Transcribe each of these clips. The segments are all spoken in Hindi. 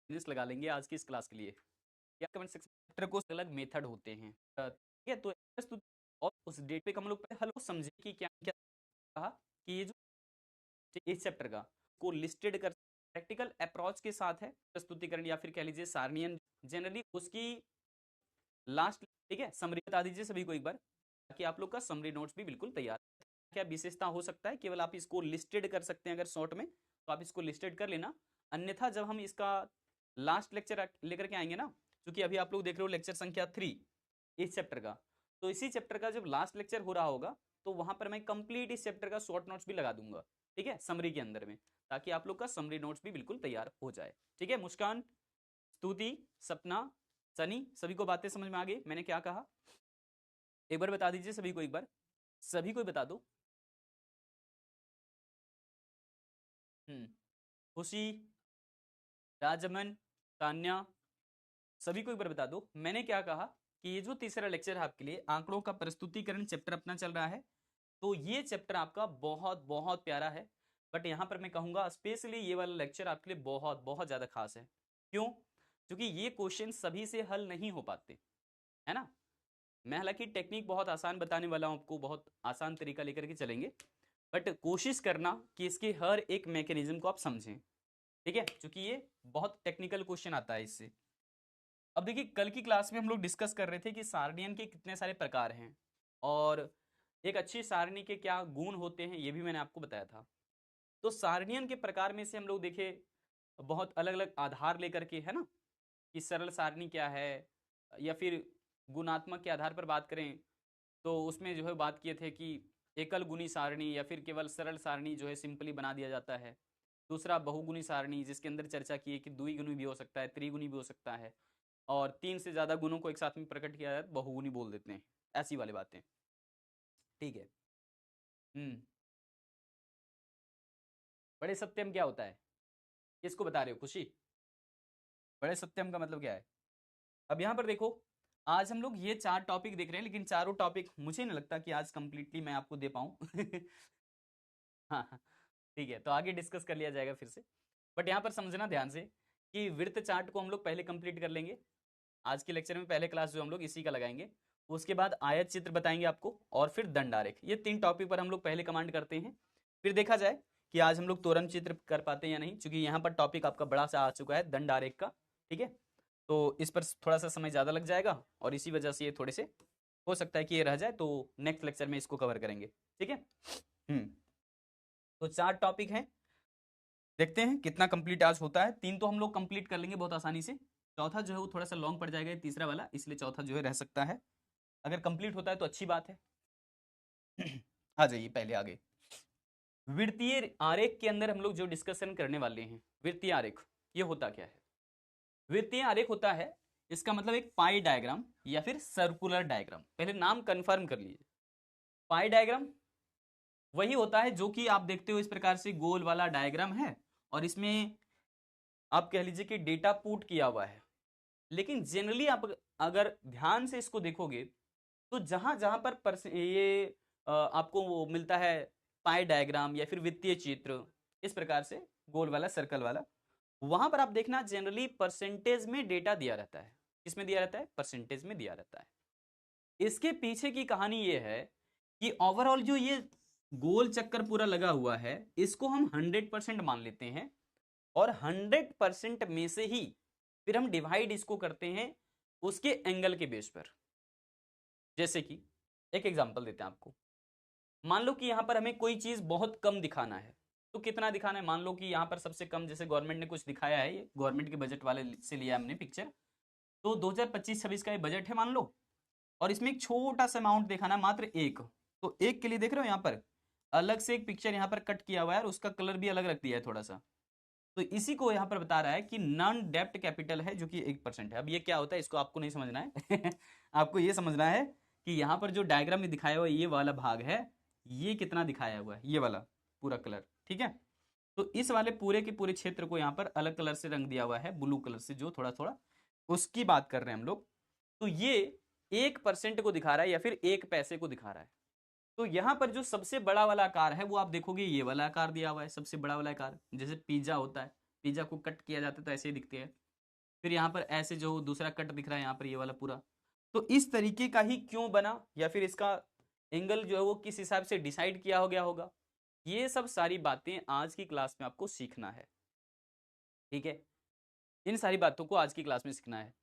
लगा लेंगे आज की इस क्लास के लिए। या कमेंट सेक्शन चैप्टर को अलग मेथड होते हैं, ठीक है। तो प्रस्तुति और उस डेट पे हम लोग पहले हल को समझे कि क्या क्या कहा कि ये जो इस चैप्टर का को लिस्टेड कर प्रैक्टिकल अप्रोच के साथ है प्रस्तुतिकरण या फिर कह लीजिए सारणियन जनरली उसकी लास्ट, ठीक है। समरी बता दीजिए सभी को एक बार ताकि आप लोग का समरी नोट्स भी बिल्कुल तैयार। क्या विशेषता हो सकता है, केवल आप इसको लिस्टेड कर सकते हैं अगर शॉर्ट में, तो आप इसको लिस्टेड कर लेना। अन्यथा जब हम इसका लास्ट लेक्चर लेकर के आएंगे ना, क्योंकि अभी आप लोग देख रहे हो लेक्चर संख्या 3 इस चैप्टर का, तो इसी चैप्टर का जब लास्ट लेक्चर हो रहा होगा तो वहां पर मैं कंप्लीट इस चैप्टर का शॉर्ट नोट्स भी लगा दूंगा, ठीक है, समरी के अंदर में, ताकि आप लोग का समरी नोट्स भी बिल्कुल तैयार हो जाए, ठीक है। मुस्कान, स्तुति, सपना, सनी, सभी को बातें समझ में आ गई मैंने क्या कहा? एक बार बता दीजिए सभी को, एक बार सभी को बता दो। खुशी, राजमन, तान्या, सभी को एक बार बता दो मैंने क्या कहा कि ये जो तीसरा लेक्चर है आपके लिए आंकड़ों का प्रस्तुतिकरण चैप्टर अपना चल रहा है, तो ये चैप्टर आपका बहुत बहुत प्यारा है। बट यहाँ पर मैं कहूँगा स्पेशली ये वाला लेक्चर आपके लिए बहुत बहुत ज़्यादा खास है। क्यों? क्योंकि ये क्वेश्चन सभी से हल नहीं हो पाते, है ना। मैं हालांकि टेक्निक बहुत आसान बताने वाला हूँ आपको, बहुत आसान तरीका लेकर के चलेंगे, बट कोशिश करना कि इसके हर एक मैकेनिज्म को आप समझें, ठीक है, क्योंकि ये बहुत टेक्निकल क्वेश्चन आता है इससे। अब देखिए कल की क्लास में हम लोग डिस्कस कर रहे थे कि सारणियन के कितने सारे प्रकार हैं और एक अच्छी सारणी के क्या गुण होते हैं, ये भी मैंने आपको बताया था। तो सारणियन के प्रकार में से हम लोग देखे बहुत अलग अलग आधार लेकर के, है ना, कि सरल सारणी क्या है, या फिर गुणात्मक के आधार पर बात करें तो उसमें जो है बात किए थे कि एकल गुणी सारणी या फिर केवल सरल सारणी जो है सिंपली बना दिया जाता है। दूसरा बहुगुणी सारणी, जिसके अंदर चर्चा की है कि द्विगुणी भी हो सकता है, त्रिगुणी भी हो सकता है, और 3 से ज़्यादा गुणों को एक साथ में प्रकट किया जाए तो बहुगुणी बोल देते हैं, ऐसी वाली बातें, ठीक है। हम्म बड़े सत्यम क्या होता है, किसको बता रहे हो? खुशी, बड़े सत्यम का मतलब क्या है? अब यहाँ पर देखो, आज हम लोग ये 4 टॉपिक देख रहे हैं, लेकिन चारों टॉपिक मुझे नहीं लगता कि आज कंप्लीटली मैं आपको दे पाऊँ हाँ हाँ, ठीक है, तो आगे डिस्कस कर लिया जाएगा फिर से। बट यहाँ पर समझना ध्यान से कि वृत्त चार्ट को हम लोग पहले कंप्लीट कर लेंगे आज के लेक्चर में, पहले क्लास जो हम लोग इसी का लगाएंगे। उसके बाद आयत चित्र बताएंगे आपको, और फिर दंड आरेख, ये 3 टॉपिक पर हम लोग पहले कमांड करते हैं। फिर देखा जाए कि आज हम लोग तोरण चित्र कर पाते हैं या नहीं, क्योंकि यहाँ पर टॉपिक आपका बड़ा सा आ चुका है दंड आरेख का, ठीक है। तो इस पर थोड़ा सा समय ज़्यादा लग जाएगा और इसी वजह से ये थोड़े से हो सकता है कि ये रह जाए, तो नेक्स्ट लेक्चर में इसको कवर करेंगे, ठीक है। तो 4 टॉपिक हैं, देखते हैं कितना कंप्लीट आज होता है। 3 तो हम लोग कंप्लीट कर लेंगे बहुत आसानी से, चौथा जो है वो थोड़ा सा लॉन्ग पड़ जाएगा तीसरा वाला, इसलिए चौथा जो है रह सकता है। अगर कंप्लीट होता है तो अच्छी बात है आ जाइए पहले आगे। वृत्तीय आरेख के अंदर हम लोग जो डिस्कशन करने वाले हैं, वृत्तीय आरेख ये होता क्या है? वृत्तीय आरेख होता है, इसका मतलब एक पाई डायग्राम या फिर सर्कुलर डायग्राम। पहले नाम कंफर्म कर लीजिए। पाई डायग्राम वही होता है जो कि आप देखते हो इस प्रकार से गोल वाला डायग्राम है, और इसमें आप कह लीजिए कि डेटा पुट किया हुआ है। लेकिन जनरली आप अगर ध्यान से इसको देखोगे तो जहां जहां पर ये आपको वो मिलता है पाई डायग्राम या फिर वित्तीय चित्र इस प्रकार से गोल वाला सर्कल वाला, वहां पर आप देखना जनरली परसेंटेज में डेटा दिया रहता है। किसमें दिया रहता है? परसेंटेज में दिया रहता है। इसके पीछे की कहानी ये है कि ओवरऑल जो ये गोल चक्कर पूरा लगा हुआ है इसको हम 100% मान लेते हैं, और 100% में से ही फिर हम डिवाइड इसको करते हैं उसके एंगल के बेस पर। जैसे कि एक एग्जांपल देते हैं आपको, मान लो कि यहां पर हमें कोई चीज बहुत कम दिखाना है, तो कितना दिखाना है? मान लो कि यहां पर सबसे कम, जैसे गवर्नमेंट ने कुछ दिखाया है, ये गवर्नमेंट के बजट वाले से लिया हमने पिक्चर, तो 2025-26 का ये बजट है मान लो, और इसमें एक छोटा सा अमाउंट दिखाना, मात्र एक, तो एक के लिए देख रहे हो यहाँ पर अलग से एक पिक्चर यहाँ पर कट किया हुआ है और उसका कलर भी अलग रख दिया है थोड़ा सा। तो इसी को यहाँ पर बता रहा है कि नॉन डेप्ट कैपिटल है जो कि 1% है। अब ये क्या होता है इसको आपको नहीं समझना है आपको ये समझना है कि यहाँ पर जो डायग्राम में दिखाया हुआ ये वाला भाग है, ये कितना दिखाया हुआ है, ये वाला पूरा कलर, ठीक है। तो इस वाले पूरे के पूरे क्षेत्र को यहाँ पर अलग कलर से रंग दिया हुआ है, ब्लू कलर से, जो थोड़ा थोड़ा उसकी बात कर रहे हैं हम लोग। तो ये 1% को दिखा रहा है या फिर 1 पैसे को दिखा रहा है। तो यहाँ पर जो सबसे बड़ा वाला आकार है वो आप देखोगे ये वाला आकार दिया हुआ है, सबसे बड़ा वाला आकार, जैसे पिज्जा होता है, पिज्जा को कट किया जाता है तो ऐसे ही दिखते हैं। फिर यहाँ पर ऐसे जो दूसरा कट दिख रहा है यहाँ पर ये वाला पूरा, तो इस तरीके का ही क्यों बना, या फिर इसका एंगल जो है वो किस हिसाब से डिसाइड किया हो गया होगा, ये सब सारी बातें आज की क्लास में आपको सीखना है। ठीक है, इन सारी बातों को आज की क्लास में सीखना है।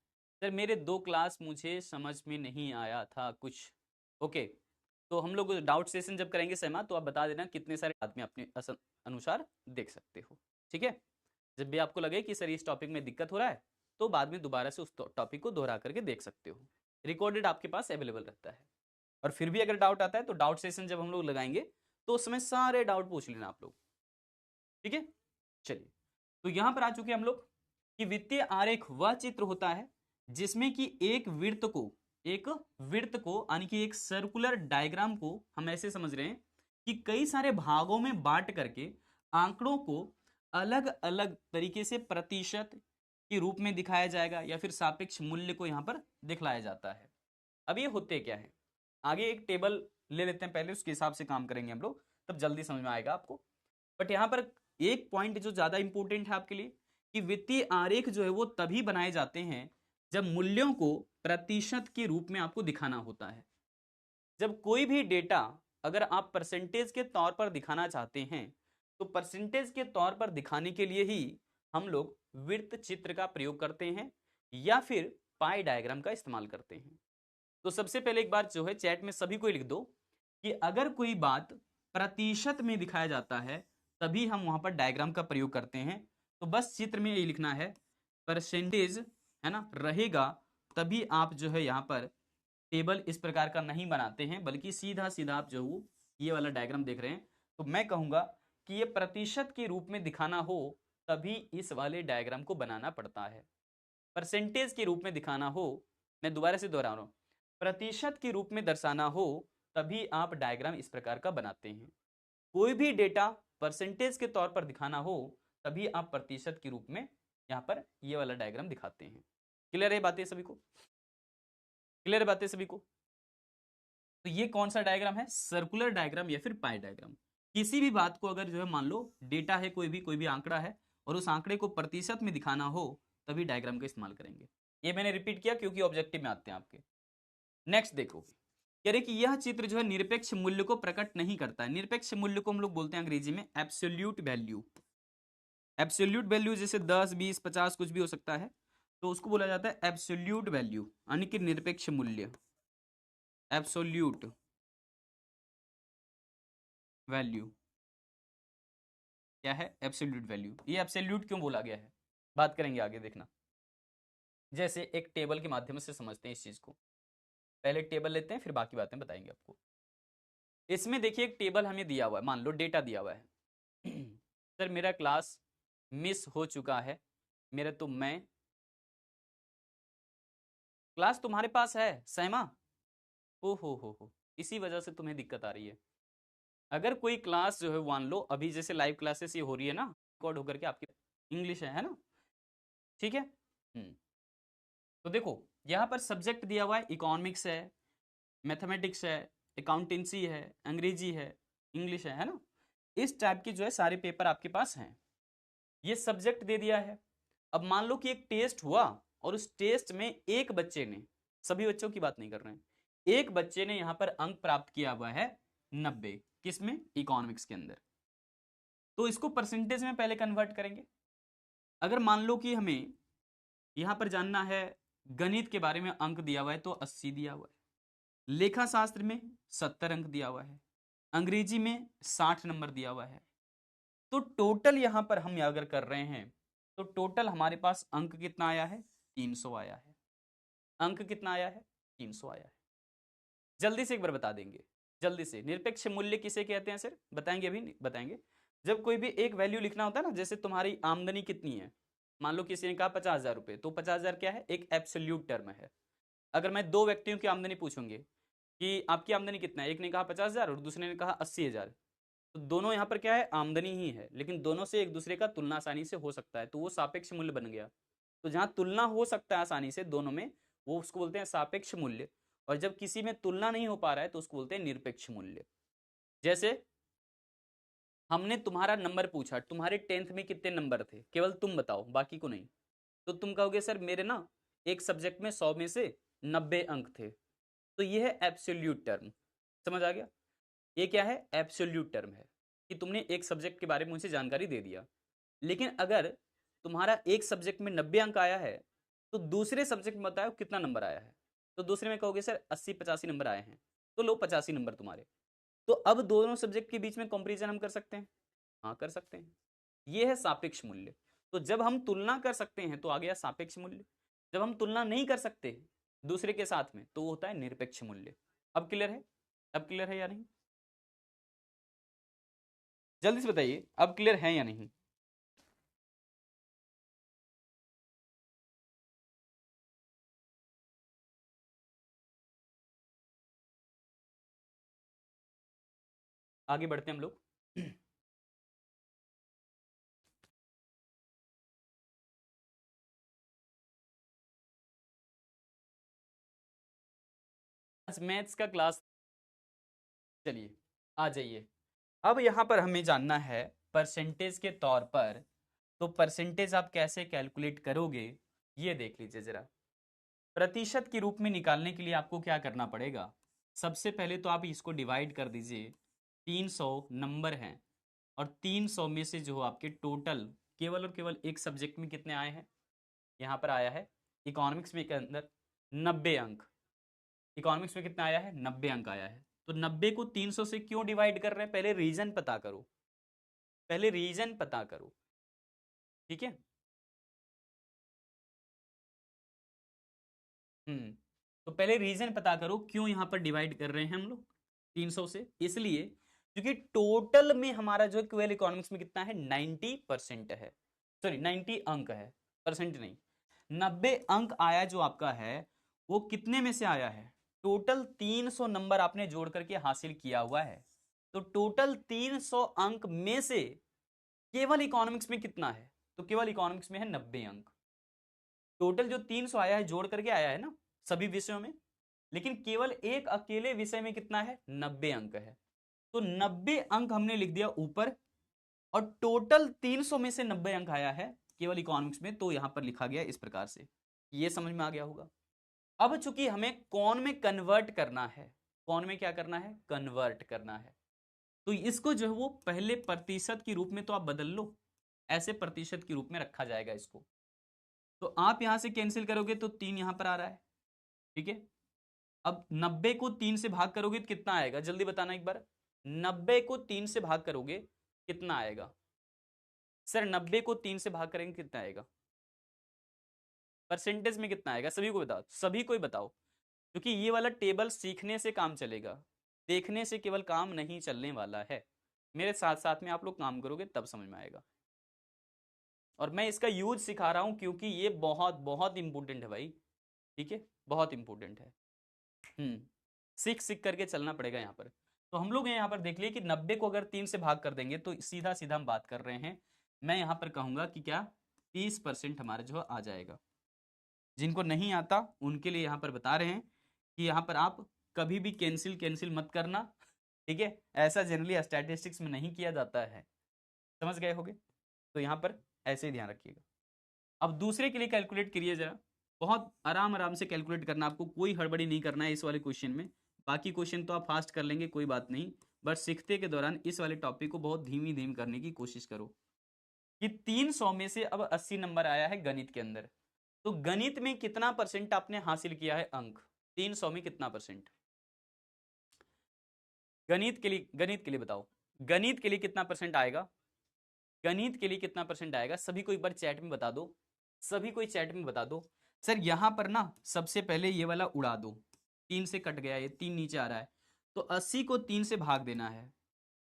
सर मेरे 2 क्लास मुझे समझ में नहीं आया था कुछ, ओके, तो हम लोग डाउट सेशन जब करेंगे सहमा, तो आप बता देना कितने सारे बाद में अपने अनुसार देख सकते हो। ठीक है, जब भी आपको लगे कि सर इस टॉपिक में दिक्कत हो रहा है, तो बाद में दोबारा से उस टॉपिक को दोहरा करके देख सकते हो, रिकॉर्डेड आपके पास अवेलेबल रहता है। और फिर भी अगर डाउट आता है तो डाउट सेशन जब हम लोग लगाएंगे तो उस समय सारे डाउट पूछ लेना आप लोग। ठीक है, चलिए, तो यहां पर आ चुके हम लोग कि वित्तीय आरेख वह चित्र होता है जिसमें कि एक वृत्त को यानी कि एक सर्कुलर डायग्राम को हम ऐसे समझ रहे हैं कि कई सारे भागों में बांट करके आंकड़ों को अलग अलग तरीके से प्रतिशत के रूप में दिखाया जाएगा, या फिर सापेक्ष मूल्य को यहां पर दिखलाया जाता है। अब ये होते क्या है, आगे एक टेबल ले लेते हैं पहले, उसके हिसाब से काम करेंगे हम लोग, तब जल्दी समझ में आएगा आपको। बट यहां पर एक पॉइंट जो ज्यादा इंपॉर्टेंट है आपके लिए, कि वित्तीय आरेख जो है वो तभी बनाए जाते हैं जब मूल्यों को प्रतिशत के रूप में आपको दिखाना होता है। जब कोई भी डेटा अगर आप परसेंटेज के तौर पर दिखाना चाहते हैं, तो परसेंटेज के तौर पर दिखाने के लिए ही हम लोग वृत्त चित्र का प्रयोग करते हैं या फिर पाई डायग्राम का इस्तेमाल करते हैं। तो सबसे पहले एक बार जो है चैट में सभी को लिख दो कि अगर कोई बात प्रतिशत में दिखाया जाता है तभी हम वहां पर डायग्राम का प्रयोग करते हैं। तो बस चित्र में ये लिखना है परसेंटेज, है ना, रहेगा, तभी आप जो है यहाँ पर टेबल इस प्रकार का नहीं बनाते हैं, बल्कि सीधा सीधा आप जो ये वाला डायग्राम देख रहे हैं। तो मैं कहूंगा कि ये प्रतिशत के रूप में दिखाना हो तभी इस वाले डायग्राम को बनाना पड़ता है। परसेंटेज के रूप में दिखाना हो, मैं दोबारा से दोहरा रहा हूं, प्रतिशत के रूप में दर्शाना हो तभी आप डायग्राम इस प्रकार का बनाते हैं। कोई भी डेटा परसेंटेज के तौर पर दिखाना हो तभी आप प्रतिशत के रूप में यहाँ पर ये वाला डायग्राम दिखाते हैं। क्लियर है बातें सभी को? क्लियर बातें सभी को? तो ये कौन सा डायग्राम है, सर्कुलर डायग्राम या फिर पाई डायग्राम। किसी भी बात को अगर जो है मान लो डेटा है, कोई भी आंकड़ा है और उस आंकड़े को प्रतिशत में दिखाना हो तभी डायग्राम का इस्तेमाल करेंगे। ये मैंने रिपीट किया क्योंकि ऑब्जेक्टिव में आते हैं आपके। नेक्स्ट देखो, कह रहे कि यह चित्र जो है निरपेक्ष मूल्य को प्रकट नहीं करता है। निरपेक्ष मूल्य को हम लोग बोलते हैं अंग्रेजी में एब्सोल्यूट वैल्यू। एब्सोल्यूट वैल्यू जैसे 10, 20, 50 कुछ भी हो सकता है, तो उसको बोला जाता है एब्सोल्यूट वैल्यू, यानी कि निरपेक्ष मूल्य। एब्सोल्यूट वैल्यू क्या है? Absolute value. ये एब्सोल्यूट क्यों बोला गया है बात करेंगे आगे, देखना। जैसे एक टेबल के माध्यम से समझते हैं इस चीज को। पहले एक टेबल लेते हैं फिर बाकी बातें बताएंगे आपको। इसमें देखिए एक टेबल हमें दिया हुआ है, मान लो डेटा दिया हुआ है सर मेरा क्लास मिस हो चुका है, मेरा तो मैं क्लास तुम्हारे पास है सहमा, ओ हो, इसी वजह से तुम्हें दिक्कत आ रही है। अगर कोई क्लास जो है मान लो अभी जैसे लाइव क्लासेस ये हो रही है ना, रिकॉर्ड होकर के आपकी इंग्लिश है ना, ठीक है। तो देखो यहाँ पर सब्जेक्ट दिया हुआ है, इकोनॉमिक्स है, मैथमेटिक्स है, अकाउंटेंसी है, अंग्रेजी है, इंग्लिश है ना। इस टाइप के जो है सारे पेपर आपके पास हैं। ये सब्जेक्ट दे दिया है। अब मान लो कि एक टेस्ट हुआ और उस टेस्ट में एक बच्चे ने, सभी बच्चों की बात नहीं कर रहे हैं, एक बच्चे ने यहां पर अंक प्राप्त किया हुआ है 90, किसमें? इकोनॉमिक्स के अंदर। तो इसको परसेंटेज में पहले कन्वर्ट करेंगे। अगर मान लो कि हमें यहां पर जानना है गणित के बारे में, अंक दिया हुआ है तो 80 दिया हुआ है, लेखा शास्त्र में 70 अंक दिया हुआ है, अंग्रेजी में 60 नंबर दिया हुआ है। तो टोटल यहां पर हम अगर कर रहे हैं तो टोटल हमारे पास अंक कितना आया है? 300 आया है। अंक कितना आया है? 300 आया है। जल्दी से एक बार बता देंगे, जल्दी से। निरपेक्ष मूल्य किसे कहते हैं सर? बताएंगे? अभी नहीं बताएंगे। जब कोई भी एक वैल्यू लिखना होता है ना, जैसे तुम्हारी आमदनी कितनी है, मान लो किसी ने कहा 50,000 रुपए, तो 50,000 क्या है? एक एब्सोल्यूट टर्म है। अगर मैं दो व्यक्तियों की आमदनी पूछूंगी कि आपकी आमदनी कितना है, एक ने कहा 50,000 और दूसरे ने कहा 80,000, तो दोनों यहाँ पर क्या है? आमदनी ही है, लेकिन दोनों से एक दूसरे का तुलना आसानी से हो सकता है, तो वो सापेक्ष मूल्य बन गया। तो जहां तुलना हो सकता है आसानी से दोनों में, वो उसको बोलते हैं सापेक्ष मूल्य। और जब किसी में तुलना नहीं हो पा रहा है तो उसको बोलते हैं निरपेक्ष मूल्य। जैसे हमने तुम्हारा नंबर पूछा, तुम्हारे 10th में कितने नंबर थे, केवल तुम बताओ, बाकी को नहीं। तो तुम कहोगे सर मेरे ना एक सब्जेक्ट में 100 में से 90 अंक थे, तो ये है एब्सोल्यूट टर्म। समझ आ गया? ये क्या है? एब्सोल्यूट टर्म है कि तुमने एक सब्जेक्ट के बारे में मुझे जानकारी दे दिया। लेकिन अगर तुम्हारा एक सब्जेक्ट में 90 अंक आया है तो दूसरे सब्जेक्ट में बताओ कितना नंबर आया है। तो दूसरे में कहोगे सर 80-85 नंबर आए हैं, तो लो 85 नंबर तुम्हारे। तो अब दोनों सब्जेक्ट के बीच में कंपैरिजन हम कर सकते हैं? हाँ कर सकते हैं। ये है सापेक्ष मूल्य। तो जब हम तुलना कर सकते हैं तो आ गया सापेक्ष मूल्य। जब हम तुलना नहीं कर सकते दूसरे के साथ में तो वो होता है निरपेक्ष मूल्य। अब क्लियर है? अब क्लियर है या नहीं? जल्दी से बताइए अब क्लियर है या नहीं? आगे बढ़ते हैं हम लोग। आज मैथ्स का क्लास, चलिए आ जाइए। अब यहाँ पर हमें जानना है परसेंटेज के तौर पर, तो परसेंटेज आप कैसे कैलकुलेट करोगे ये देख लीजिए जरा। प्रतिशत के रूप में निकालने के लिए आपको क्या करना पड़ेगा? सबसे पहले तो आप इसको डिवाइड कर दीजिए। 300 नंबर हैं और 300 में से जो आपके टोटल केवल और केवल एक सब्जेक्ट में कितने आए हैं? यहाँ पर आया है इकोनॉमिक्स में के अंदर 90 अंक। इकोनॉमिक्स में कितना आया है? 90 अंक आया है। तो 90 को 300 से क्यों डिवाइड कर रहे हैं? पहले रीजन पता करो, पहले रीजन पता करो, ठीक है। तो पहले रीजन पता करो क्यों यहां पर डिवाइड कर रहे हैं हम लोग 300 से। इसलिए क्योंकि टोटल में हमारा जो क्वेल इकोनॉमिक्स में कितना है? 90% है, सॉरी 90 अंक है, परसेंट नहीं। 90 अंक आया जो आपका है वो कितने में से आया है? टोटल 300 नंबर आपने जोड़ करके हासिल किया हुआ है। तो टोटल 300 अंक में से केवल इकोनॉमिक्स में कितना है? तो केवल इकोनॉमिक्स में है 90 अंक। टोटल जो 300 आया है जोड़ करके आया है ना सभी विषयों में, लेकिन केवल एक अकेले विषय में कितना है? 90 अंक है। तो 90 अंक हमने लिख दिया ऊपर, और टोटल 300 में से 90 अंक आया है केवल इकोनॉमिक्स में, तो यहां पर लिखा गया इस प्रकार से। ये समझ में आ गया होगा। अब चूंकि हमें कौन में कन्वर्ट करना है, कौन में क्या करना है? कन्वर्ट करना है। तो इसको जो है वो पहले प्रतिशत के रूप में तो आप बदल लो, ऐसे प्रतिशत के रूप में रखा जाएगा इसको। तो आप यहां से कैंसिल करोगे तो 3 यहां पर आ रहा है, ठीक है। अब 90 को 3 से भाग करोगे तो कितना आएगा? जल्दी बताना एक बार। 90 को 3 से भाग करोगे कितना आएगा? सर 90 को 3 से भाग करेंगे कितना आएगा? परसेंटेज में कितना आएगा? सभी को बताओ, सभी को ही बताओ, क्योंकि ये वाला टेबल सीखने से काम चलेगा, देखने से केवल काम नहीं चलने वाला है। मेरे साथ साथ में आप लोग काम करोगे तब समझ में आएगा। और मैं इसका यूज सिखा रहा हूं क्योंकि ये बहुत बहुत इंपॉर्टेंट है भाई, ठीक है, बहुत इंपॉर्टेंट है। सीख सीख करके चलना पड़ेगा यहाँ पर। तो हम लोग यहाँ पर देख लिए कि 90 को अगर 3 से भाग कर देंगे तो सीधा सीधा हम बात कर रहे हैं, मैं यहाँ पर कहूँगा कि क्या 30% हमारा जो आ जाएगा। जिनको नहीं आता उनके लिए यहाँ पर बता रहे हैं कि यहाँ पर आप कभी भी कैंसिल कैंसिल मत करना, ठीक है। ऐसा जनरली स्टैटिस्टिक्स में नहीं किया जाता है, समझ गए होगे। तो यहाँ पर ऐसे ही ध्यान रखिएगा। अब दूसरे के लिए कैलकुलेट करिए जरा, बहुत आराम आराम से कैलकुलेट करना, आपको कोई हड़बड़ी नहीं करना है इस वाले क्वेश्चन में। बाकी क्वेश्चन तो आप फास्ट कर लेंगे, कोई बात नहीं, बट सीखते के दौरान इस वाले टॉपिक को बहुत धीमी धीमी करने की कोशिश करो। कि 300 में से अब 80 नंबर आया है गणित के अंदर, तो गणित में कितना परसेंट आपने हासिल किया है अंक? 300 में कितना परसेंट? गणित के लिए बताओ, गणित के लिए कितना परसेंट आएगा? गणित के लिए कितना परसेंट आएगा? सभी को एक बार चैट में बता दो, सभी को चैट में बता दो। सर यहां पर ना सबसे पहले ये वाला उड़ा दो, 3 से कट गया, ये 3 नीचे आ रहा है, तो 80 को 3 से भाग देना है,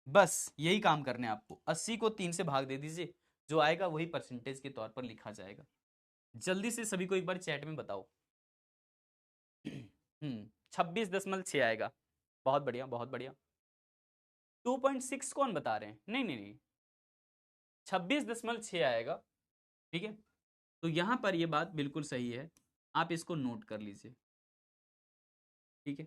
बस यही काम करने आपको। 80 को 3 से भाग दे दीजिए, जो आएगा वही परसेंटेज के तौर पर लिखा जाएगा। जल्दी से सभी को एक बार चैट में बताओ। 26.6 आएगा। बहुत बढ़िया बहुत बढ़िया। 2.6 कौन बता रहे हैं? नहीं नहीं नहीं, 26.6 आएगा, ठीक है। तो यहां पर यह बात बिल्कुल सही है, आप इसको नोट कर लीजिए, ठीक है।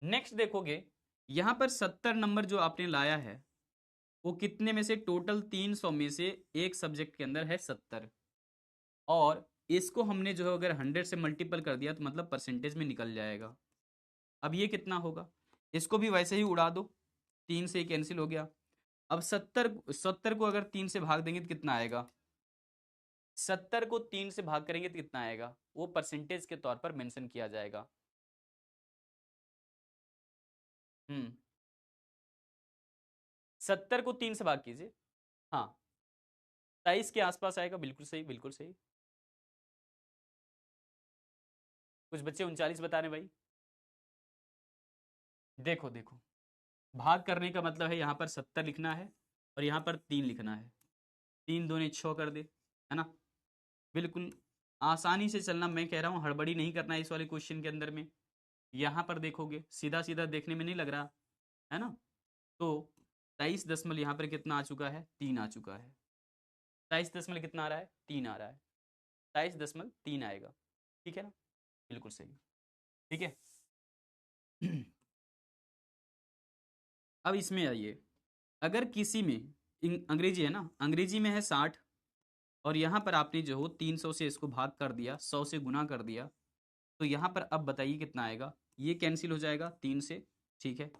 नेक्स्ट देखोगे यहां पर 70 नंबर जो आपने लाया है वो कितने में से? टोटल 300 में से एक सब्जेक्ट के अंदर है 70, और इसको हमने जो है अगर 100 से मल्टीपल कर दिया तो मतलब परसेंटेज में निकल जाएगा। अब ये कितना होगा, इसको भी वैसे ही उड़ा दो, 3 से कैंसिल हो गया। अब 70 को अगर 3 से भाग देंगे तो कितना आएगा, 70 को 3 से भाग करेंगे तो कितना आएगा, वो परसेंटेज के तौर पर मेंशन किया जाएगा। 70 को 3 से भाग कीजिए, हाँ 23 के आसपास आएगा, बिल्कुल सही बिल्कुल सही। कुछ बच्चे 39 बता रहे भाई। देखो देखो, भाग करने का मतलब है यहाँ पर 70 लिखना है और यहाँ पर 3 लिखना है, 3 दूनी 6 कर दे, है ना। बिल्कुल आसानी से चलना, मैं कह रहा हूँ हड़बड़ी नहीं करना है इस वाले क्वेश्चन के अंदर में। यहाँ पर देखोगे सीधा सीधा देखने में नहीं लग रहा है ना, तो 23 दशमलव यहाँ पर कितना आ चुका है, 3 आ चुका है। 23 दशमलव कितना आ रहा है, 3 आ रहा है, 23.3 आएगा, ठीक है ना, बिल्कुल सही, ठीक है। अब इसमें आइए, अगर किसी में अंग्रेजी है ना, अंग्रेजी में है 60 और यहाँ पर आपने जो हो 300 से इसको भाग कर दिया, 100 से गुना कर दिया, तो यहाँ पर अब बताइए कितना आएगा, ये कैंसिल हो जाएगा 3 से, ठीक है।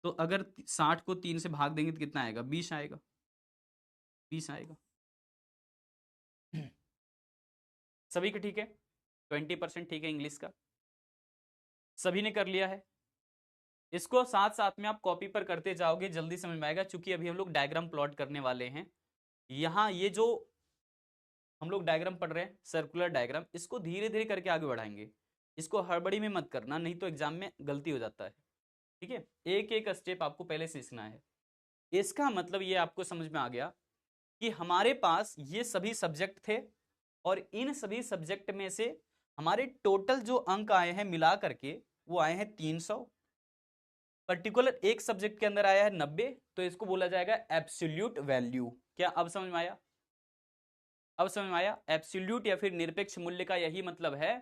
तो अगर 60 को 3 से भाग देंगे तो कितना आएगा, 20 आएगा, 20 आएगा। सभी का ठीक है, 20% ठीक है इंग्लिश का, सभी ने कर लिया है। इसको साथ साथ में आप कॉपी पर करते जाओगे, जल्दी समझ में आएगा, क्योंकि अभी हम लोग डायग्राम प्लॉट करने वाले हैं। यहाँ ये जो हम लोग डायग्राम पढ़ रहे हैं सर्कुलर डायग्राम, इसको धीरे धीरे करके आगे बढ़ाएंगे, इसको हड़बड़ी में मत करना, नहीं तो एग्जाम में गलती हो जाता है, ठीक है। एक एक स्टेप आपको पहले सीखना है। इसका मतलब ये आपको समझ में आ गया कि हमारे पास ये सभी सब्जेक्ट थे और इन सभी सब्जेक्ट में से हमारे टोटल जो अंक आए हैं मिला करके वो आए हैं 300, पर्टिकुलर एक सब्जेक्ट के अंदर आया है 90, तो इसको बोला जाएगा एब्सोल्यूट वैल्यू। क्या अब समझ में आया, अब समझ में आया, एब्सोल्यूट या फिर निरपेक्ष मूल्य का यही मतलब है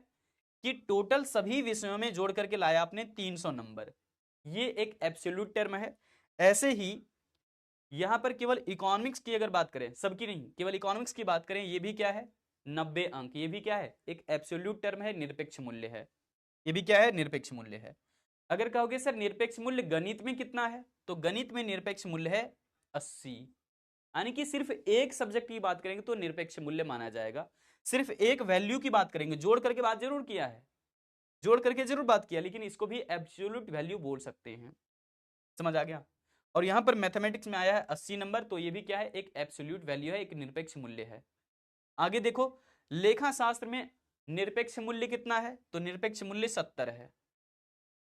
कि टोटल सभी विषयों में जोड़ करके लाया आपने 300 नंबर, ये एक एब्सोल्यूट टर्म है। ऐसे ही यहां पर केवल इकोनॉमिक्स की अगर बात करें, सबकी नहीं, केवल इकोनॉमिक्स की बात करें, ये भी क्या है 90 अंक, ये भी क्या है एक एब्सोल्यूट टर्म है, निरपेक्ष मूल्य है, ये भी क्या है निरपेक्ष मूल्य है। अगर कहोगे सर निरपेक्ष मूल्य गणित में कितना है, तो गणित में निरपेक्ष मूल्य है 80, यानी कि सिर्फ एक सब्जेक्ट की बात करेंगे तो निरपेक्ष मूल्य माना जाएगा। सिर्फ एक वैल्यू की बात करेंगे, जोड़ करके बात जरूर किया है, जोड़ करके जरूर बात किया, लेकिन इसको भी एब्सोल्यूट वैल्यू बोल सकते हैं, समझ आ गया। और यहां पर मैथमेटिक्स में आया है 80 नंबर, तो ये भी क्या है एक एब्सोल्यूट वैल्यू है, एक निरपेक्ष मूल्य है। आगे देखो, लेखा शास्त्र में निरपेक्ष मूल्य कितना है, तो निरपेक्ष मूल्य 70 है।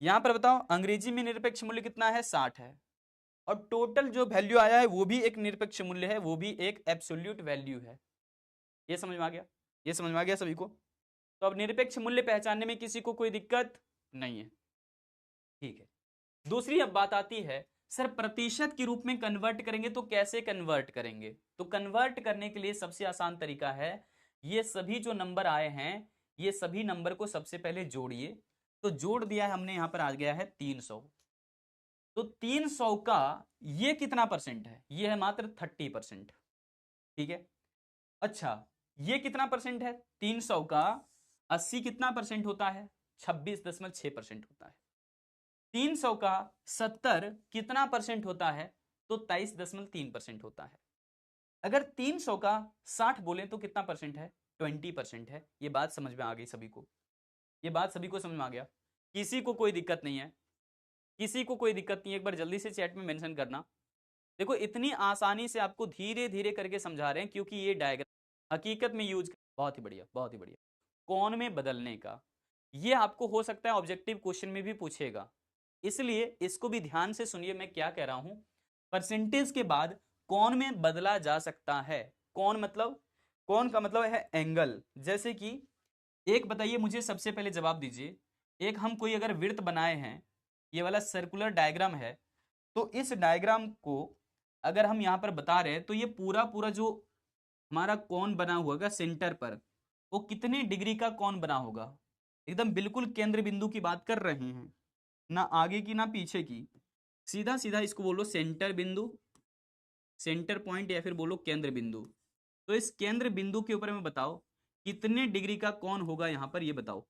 यहां पर बताओ अंग्रेजी में निरपेक्ष मूल्य कितना है, 60 है। और टोटल जो वैल्यू आया है वो भी एक निरपेक्ष मूल्य है, वो भी एक एब्सोल्यूट वैल्यू है। ये समझ में आ गया, ये समझ में आ गया सभी को। तो अब निरपेक्ष मूल्य पहचानने में किसी को कोई दिक्कत नहीं है, ठीक है। दूसरी अब बात आती है, सर प्रतिशत के रूप में कन्वर्ट करेंगे तो कैसे कन्वर्ट करेंगे, तो कन्वर्ट करने के लिए सबसे आसान तरीका है, ये सभी जो नंबर आए हैं ये सभी नंबर को सबसे पहले जोड़िए, तो जोड़ दिया है हमने, यहां पर आ गया है 300, तो 300 का ये कितना परसेंट है, ये है मात्र 30%, ठीक है। अच्छा ये कितना परसेंट है, 300 का 80 कितना परसेंट होता है, 26.6% होता है। 300 का 70 कितना परसेंट होता है, तो 23.3% होता है। अगर 300 का 60 बोले तो कितना परसेंट है, 20% है। ये बात समझ में आ गई सभी को, ये बात सभी को समझ में आ गया, किसी को कोई दिक्कत नहीं है, किसी को कोई दिक्कत नहीं है, एक बार जल्दी से चैट में मेंशन करना। देखो इतनी आसानी से आपको धीरे धीरे करके समझा रहे हैं, क्योंकि ये डायग्राम हकीकत में यूज, बहुत ही बढ़िया बहुत ही बढ़िया, कौन में बदलने का, ये आपको हो सकता है ऑब्जेक्टिव क्वेश्चन में भी पूछेगा, इसलिए इसको भी ध्यान से सुनिए मैं क्या कह रहा हूं। परसेंटेज के बाद कौन में बदला जा सकता है, कौन मतलब, कौन का मतलब है एंगल। जैसे कि एक बताइए मुझे, सबसे पहले जवाब दीजिए, एक हम कोई अगर वृत्त बनाए हैं, ये वाला सर्कुलर डायग्राम है, तो इस डायग्राम को अगर हम यहां पर बता रहे हैं, तो ये पूरा पूरा जो हमारा कौन बना हुआ होगा सेंटर पर, वो कितने डिग्री का कौन बना होगा, एकदम बिल्कुल केंद्र बिंदु की बात कर रहे हैं, ना आगे की ना पीछे की, सीधा सीधा इसको बोलो सेंटर बिंदु, सेंटर पॉइंट, या फिर बोलो केंद्र बिंदु। तो इस केंद्र बिंदु के ऊपर में बताओ कितने डिग्री का कोण होगा यहां पर, ये बताओ।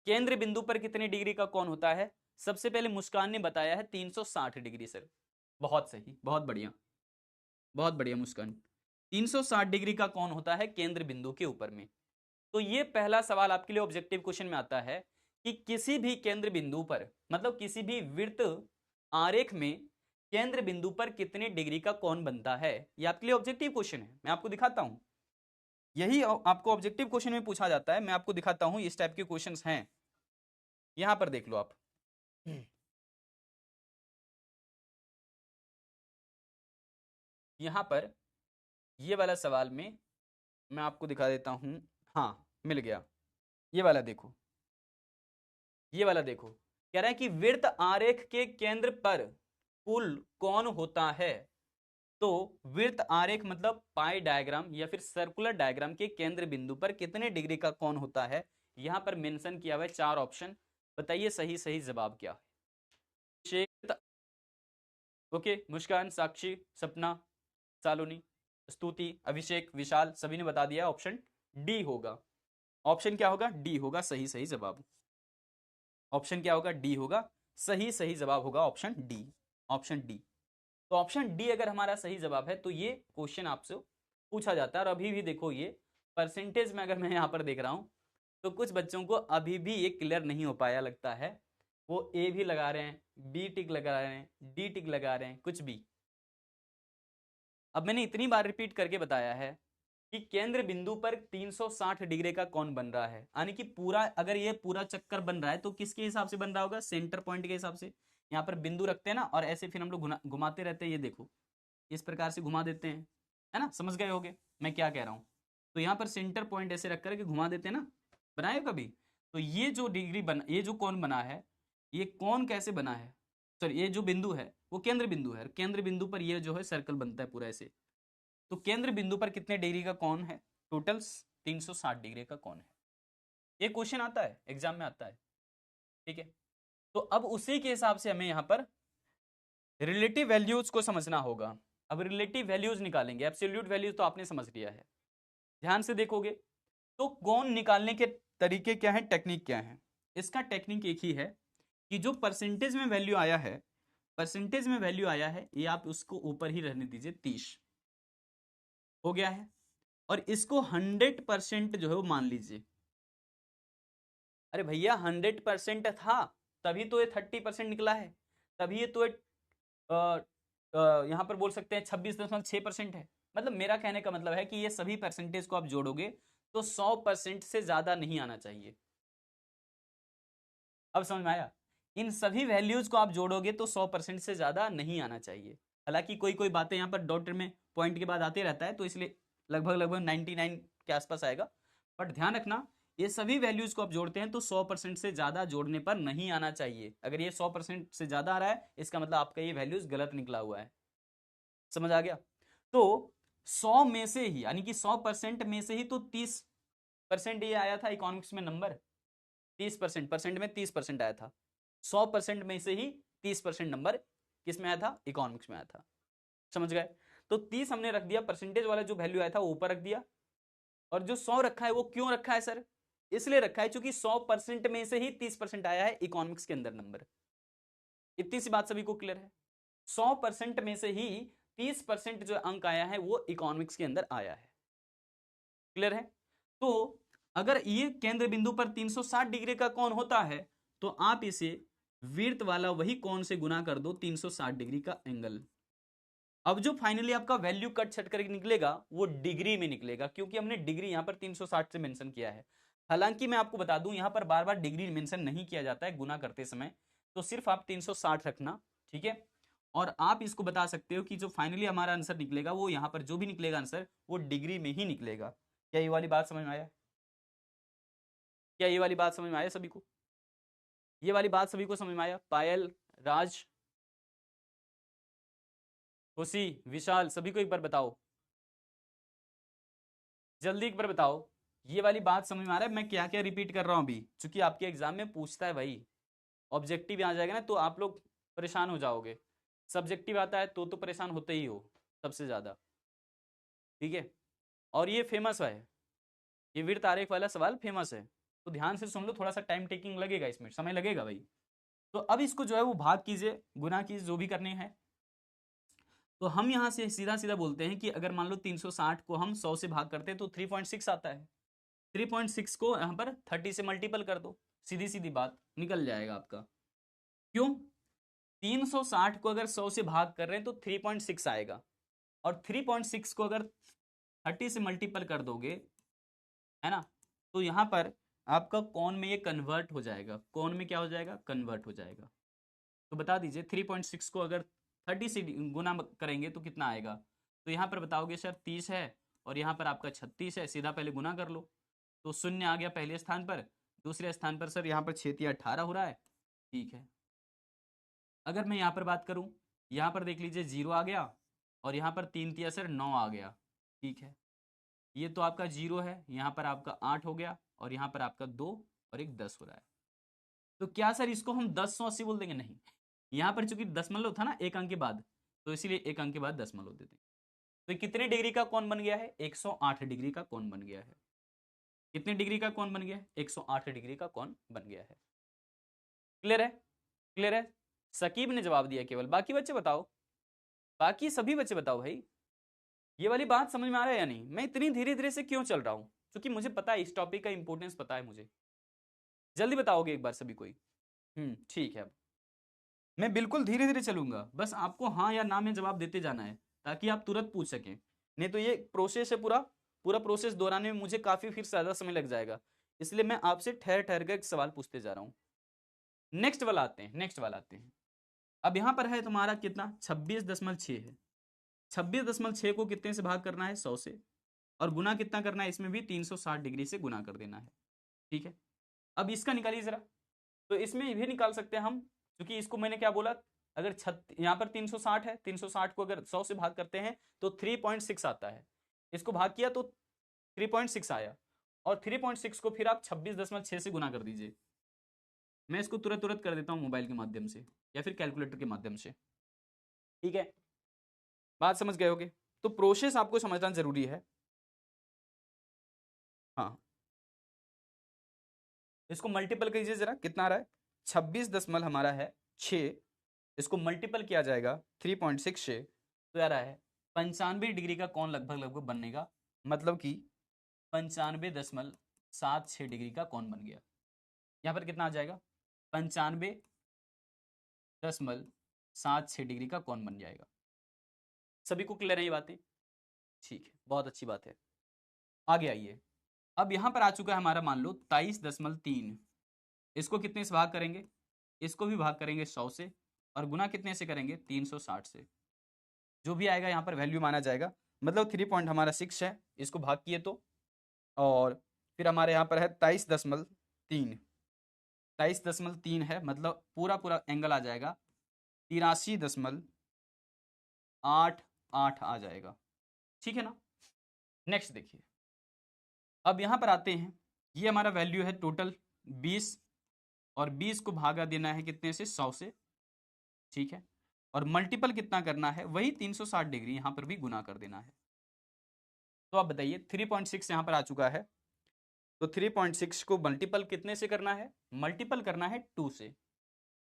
केंद्र बिंदु पर कितने डिग्री का कोण होता है? सबसे पहले मुस्कान ने बताया है 360 डिग्री सर। बहुत सही, बहुत बढ़िया, बहुत बढ़िया मुस्कान। 360 डिग्री का कोण होता है केंद्र बिंदु के ऊपर में। तो ये पहला सवाल आपके लिए ऑब्जेक्टिव क्वेश्चन में आता है कि किसी भी केंद्र बिंदु पर, मतलब किसी भी वृत्त आरेख में केंद्र बिंदु पर कितने डिग्री का कोण बनता है। ये आपके लिए ऑब्जेक्टिव क्वेश्चन है, मैं आपको दिखाता हूं। यही आपको ऑब्जेक्टिव क्वेश्चन में पूछा जाता है, मैं आपको दिखाता हूं। इस टाइप के क्वेश्चंस हैं, यहां पर देख लो आप। यहां पर ये वाला सवाल में मैं आपको दिखा देता हूं। हाँ, मिल गया। ये वाला देखो, ये वाला देखो, कह रहा है कि वृत्त आरेख के केंद्र पर कुल कोण होता है। तो वृत्त आरेख मतलब पाई डायग्राम या फिर सर्कुलर डायग्राम के केंद्र बिंदु पर कितने डिग्री का कोण होता है। यहां पर मेंशन किया हुआ है 4 ऑप्शन, बताइए सही सही जवाब क्या है। ओके, मुस्कान, साक्षी, सपना, सालोनी, स्तुति, अभिषेक, विशाल, सभी ने बता दिया ऑप्शन डी होगा। ऑप्शन क्या होगा? डी होगा सही सही जवाब। ऑप्शन क्या होगा? डी होगा सही सही जवाब होगा ऑप्शन डी। Option D. तो ऑप्शन डी अगर हमारा सही जवाब है तो ये क्वेश्चन आपसे पूछा जाता है। और अभी भी देखो, ये परसेंटेज में अगर मैं यहाँ पर देख रहा हूँ तो कुछ बच्चों को अभी भी ये क्लियर नहीं हो पाया लगता है। वो ए भी लगा रहे हैं, बी टिक लगा रहे हैं, डी टिक लगा रहे हैं, कुछ भी। अब मैंने इतनी बार रिपीट करके बताया है कि केंद्र बिंदु पर 360 डिग्री का कोण बन रहा है, यानी कि पूरा, अगर ये पूरा चक्कर बन रहा है तो किसके हिसाब से बन रहा होगा? सेंटर पॉइंट के हिसाब से। यहाँ पर बिंदु रखते हैं ना, और ऐसे फिर हम लोग घुमाते रहते हैं। ये देखो, इस प्रकार से घुमा देते हैं, है ना? समझ गए होगे मैं क्या कह रहा हूँ। तो यहाँ पर सेंटर पॉइंट ऐसे रख करके घुमा देते हैं ना, बनाए कभी? तो ये जो डिग्री बना, ये जो कोण बना है, ये कोण कैसे बना है? सॉरी, ये जो बिंदु है वो केंद्र बिंदु है। केंद्र बिंदु पर ये जो है सर्कल बनता है पूरा ऐसे। तो केंद्र बिंदु पर कितने डिग्री का कोण है? टोटल 360 डिग्री का कोण है। ये क्वेश्चन आता है, एग्जाम में आता है, ठीक है। तो अब उसी के हिसाब से हमें यहाँ पर रिलेटिव वैल्यूज को समझना होगा। अब रिलेटिव वैल्यूज निकालेंगे, एब्सोल्यूट वैल्यूज तो आपने समझ लिया है। ध्यान से देखोगे तो कोण निकालने के तरीके क्या है, टेक्निक क्या है? इसका टेक्निक एक ही है कि जो परसेंटेज में वैल्यू आया है, परसेंटेज में वैल्यू आया है, ये आप उसको ऊपर ही रहने दीजिए, 30 हो गया है। और इसको 100% जो है वो मान लीजिए। अरे भैया 100% था, तभी तो ये 30% निकला है, तभी ये तो यहां पर बोल सकते हैं 26.6% है। मतलब मेरा कहने का मतलब है कि ये सभी परसेंटेज को आप जोड़ोगे तो 100% से ज्यादा नहीं आना चाहिए। अब समझ में आया? इन सभी वैल्यूज को आप जोड़ोगे तो 100% से ज्यादा नहीं आना चाहिए। हालांकि कोई कोई बातें यहाँ पर डॉट में पॉइंट के बाद आते रहता है, तो इसलिए लगभग लगभग 99 के आसपास आएगा। बट ध्यान रखना, ये सभी वैल्यूज को आप जोड़ते हैं तो 100% से ज्यादा जोड़ने पर नहीं आना चाहिए। अगर ये 100% से ज्यादा आ रहा है, इसका मतलब आपका ये वैल्यूज गलत निकला हुआ है। समझ आ गया? तो 100 में से ही, यानी कि 100% में से ही तो 30% ये आया था इकोनॉमिक्स में नंबर। 30% परसेंट में 30% आया था। 100% में से ही 30% नंबर किस में आया था? इकोनॉमिक्स में आया था। समझ गए? तो 30 हमने रख दिया, परसेंटेज वाला जो वैल्यू आया था वो ऊपर रख दिया। और जो 100 रखा है वो क्यों रखा है सर? इसलिए रखा है क्योंकि 100% में से ही 30% आया है इकोनॉमिक्स के अंदर नंबर। इतनी सी बात सभी को क्लियर है? 100% में से ही 30% जो अंक आया है वो इकोनॉमिक्स के अंदर आया है। क्लियर है? तो अगर ये केंद्र बिंदु पर 360 डिग्री का कोण होता है तो आप इसे वृत्त वाला वही कोण से गुना कर दो, 360 डिग्री का एंगल। अब जो फाइनली आपका वैल्यू कट छट करके निकलेगा वो डिग्री में निकलेगा, क्योंकि हमने डिग्री यहां पर 360 से मेंशन किया है। हालांकि मैं आपको बता दूं, यहां पर बार बार डिग्री मेंशन नहीं किया जाता है गुना करते समय, तो सिर्फ आप 360 रखना, ठीक है। और आप इसको बता सकते हो कि जो फाइनली हमारा आंसर निकलेगा वो यहां पर जो भी निकलेगा आंसर वो डिग्री में ही निकलेगा। क्या ये वाली बात समझ में आया? क्या ये वाली बात समझ में आया सभी को? ये वाली बात सभी को समझ में आया? पायल, राज, खुशी, विशाल, सभी को एक बार बताओ, जल्दी एक बार बताओ। ये वाली बात समझ में आ रहा है मैं क्या क्या रिपीट कर रहा हूं अभी? चूंकि आपके एग्जाम में पूछता है भाई, ऑब्जेक्टिव आ जाएगा ना तो आप लोग परेशान हो जाओगे। सब्जेक्टिव आता है तो परेशान होते ही हो सबसे ज्यादा, ठीक है। और ये फेमस है, ये वीर तारिक वाला सवाल फेमस है, तो ध्यान से सुन लो, थोड़ा सा टाइम टेकिंग लगेगा, इसमें समय लगेगा भाई। तो अब इसको जो है वो भाग कीजिए, गुना कीजिए, जो भी करने हैं। तो हम यहाँ से सीधा सीधा बोलते हैं कि अगर मान लो 360 को हम 100 से भाग करते हैं तो 3.6 आता है। 3.6 को यहाँ पर 30 से मल्टीपल कर दो, सीधी सीधी बात निकल जाएगा आपका। क्यों? 360 को अगर 100 से भाग कर रहे हैं तो 3.6 आएगा, और 3.6 को अगर 30 से मल्टीपल कर दोगे, है ना, तो यहाँ पर आपका कौन में ये कन्वर्ट हो जाएगा, कौन में क्या हो जाएगा, कन्वर्ट हो जाएगा। तो बता दीजिए 3.6 को अगर 30 से गुना करेंगे तो कितना आएगा। तो यहाँ पर बताओगे सर 30 है और यहाँ पर आपका 36 है, सीधा पहले गुना कर लो, तो शून्य आ गया पहले स्थान पर, दूसरे स्थान पर सर यहाँ पर 6 या 18 हो रहा है, ठीक है। अगर मैं यहाँ पर बात करूँ, यहाँ पर देख लीजिए 0 आ गया, और यहाँ पर 3 तिया सर 9 आ गया, ठीक है। ये तो आपका 0 है, यहाँ पर आपका 8 हो गया, और यहाँ पर आपका 2 और एक 10 हो रहा है। तो क्या सर इसको हम 1080 बोल देंगे? नहीं, यहाँ पर चूंकि दशमलव था ना एक अंक के बाद, तो इसीलिए एक अंक के बाद दशमलव देते हैं। तो कितने डिग्री का कोण बन गया है? 108 डिग्री का कोण बन गया है। कितने डिग्री का कोण बन गया है? 108 डिग्री का कोण बन गया है। क्लियर है? क्लियर है? सकीब ने जवाब दिया केवल, बाकी बच्चे बताओ, बाकी सभी बच्चे बताओ भाई, ये वाली बात समझ में आ रहा है या नहीं? मैं इतनी धीरे धीरे से क्यों चल रहा हूं? क्योंकि मुझे पता है इस टॉपिक का इंपॉर्टेंस पता है मुझे। जल्दी बताओगे एक बार सभी कोई? ठीक है, मैं बिल्कुल धीरे धीरे चलूंगा, बस आपको हाँ या ना में जवाब देते जाना है ताकि आप तुरंत पूछ सकें, नहीं तो ये प्रोसेस है पूरा, पूरा प्रोसेस दोहराने में मुझे काफी फिर ज्यादा समय लग जाएगा, इसलिए मैं आपसे ठहर ठहर कर एक सवाल पूछते जा रहा हूँ। नेक्स्ट वाला आते हैं, नेक्स्ट वाला आते हैं। अब यहाँ पर है तुम्हारा कितना? 26.6 है। 26.6 को कितने से भाग करना है? 100 से, और गुना कितना करना है? इसमें भी 360 डिग्री से गुना कर देना है, ठीक है। अब इसका निकालिए जरा, तो इसमें भी निकाल सकते हैं हम, क्योंकि इसको मैंने क्या बोला, अगर यहाँ पर 360 है, 360 को अगर 100 से भाग करते हैं तो 3.6 आता है, इसको भाग किया तो 3.6 आया, और 3.6 को फिर आप 26.6 से गुना कर दीजिए। मैं इसको तुरंत तुरंत कर देता हूँ मोबाइल के माध्यम से या फिर कैलकुलेटर के माध्यम से, ठीक है। बात समझ गए होगे? तो प्रोसेस आपको समझना जरूरी है। हाँ, इसको मल्टीपल कीजिए जरा, कितना आ रहा है? 26 हमारा है 6, इसको मल्टीपल किया जाएगा 3.6 से, तो आ रहा है 95 डिग्री का कोण लगभग लगभग बनेगा, मतलब कि 95.76 डिग्री का कोण बन गया। यहाँ पर कितना आ जाएगा? 95.76 डिग्री का कोण बन जाएगा। सभी को क्लियर है ये बातें? ठीक है, बहुत अच्छी बात है। आगे आइए, अब यहाँ पर आ चुका है हमारा, मान लो 23.3, इसको कितने से भाग करेंगे? इसको भी भाग करेंगे 100 से, और गुना कितने से करेंगे? 360 से। जो भी आएगा यहाँ पर वैल्यू माना जाएगा, मतलब 3 पॉइंट हमारा 6 है, इसको भाग किए तो, और फिर हमारे यहाँ पर है 23.3, 23.3 है, मतलब पूरा पूरा एंगल आ जाएगा 83.88 आ जाएगा, ठीक है ना। नेक्स्ट देखिए, अब यहाँ पर आते हैं, ये हमारा वैल्यू है टोटल 20, और 20 को भागा देना है कितने से? 100 से, ठीक है, और मल्टीपल कितना करना है? वही 360 डिग्री यहाँ पर भी गुना कर देना है। तो आप बताइए 3.6 यहाँ पर आ चुका है, तो 3.6 को मल्टीपल कितने से करना है? मल्टीपल करना है 2 से,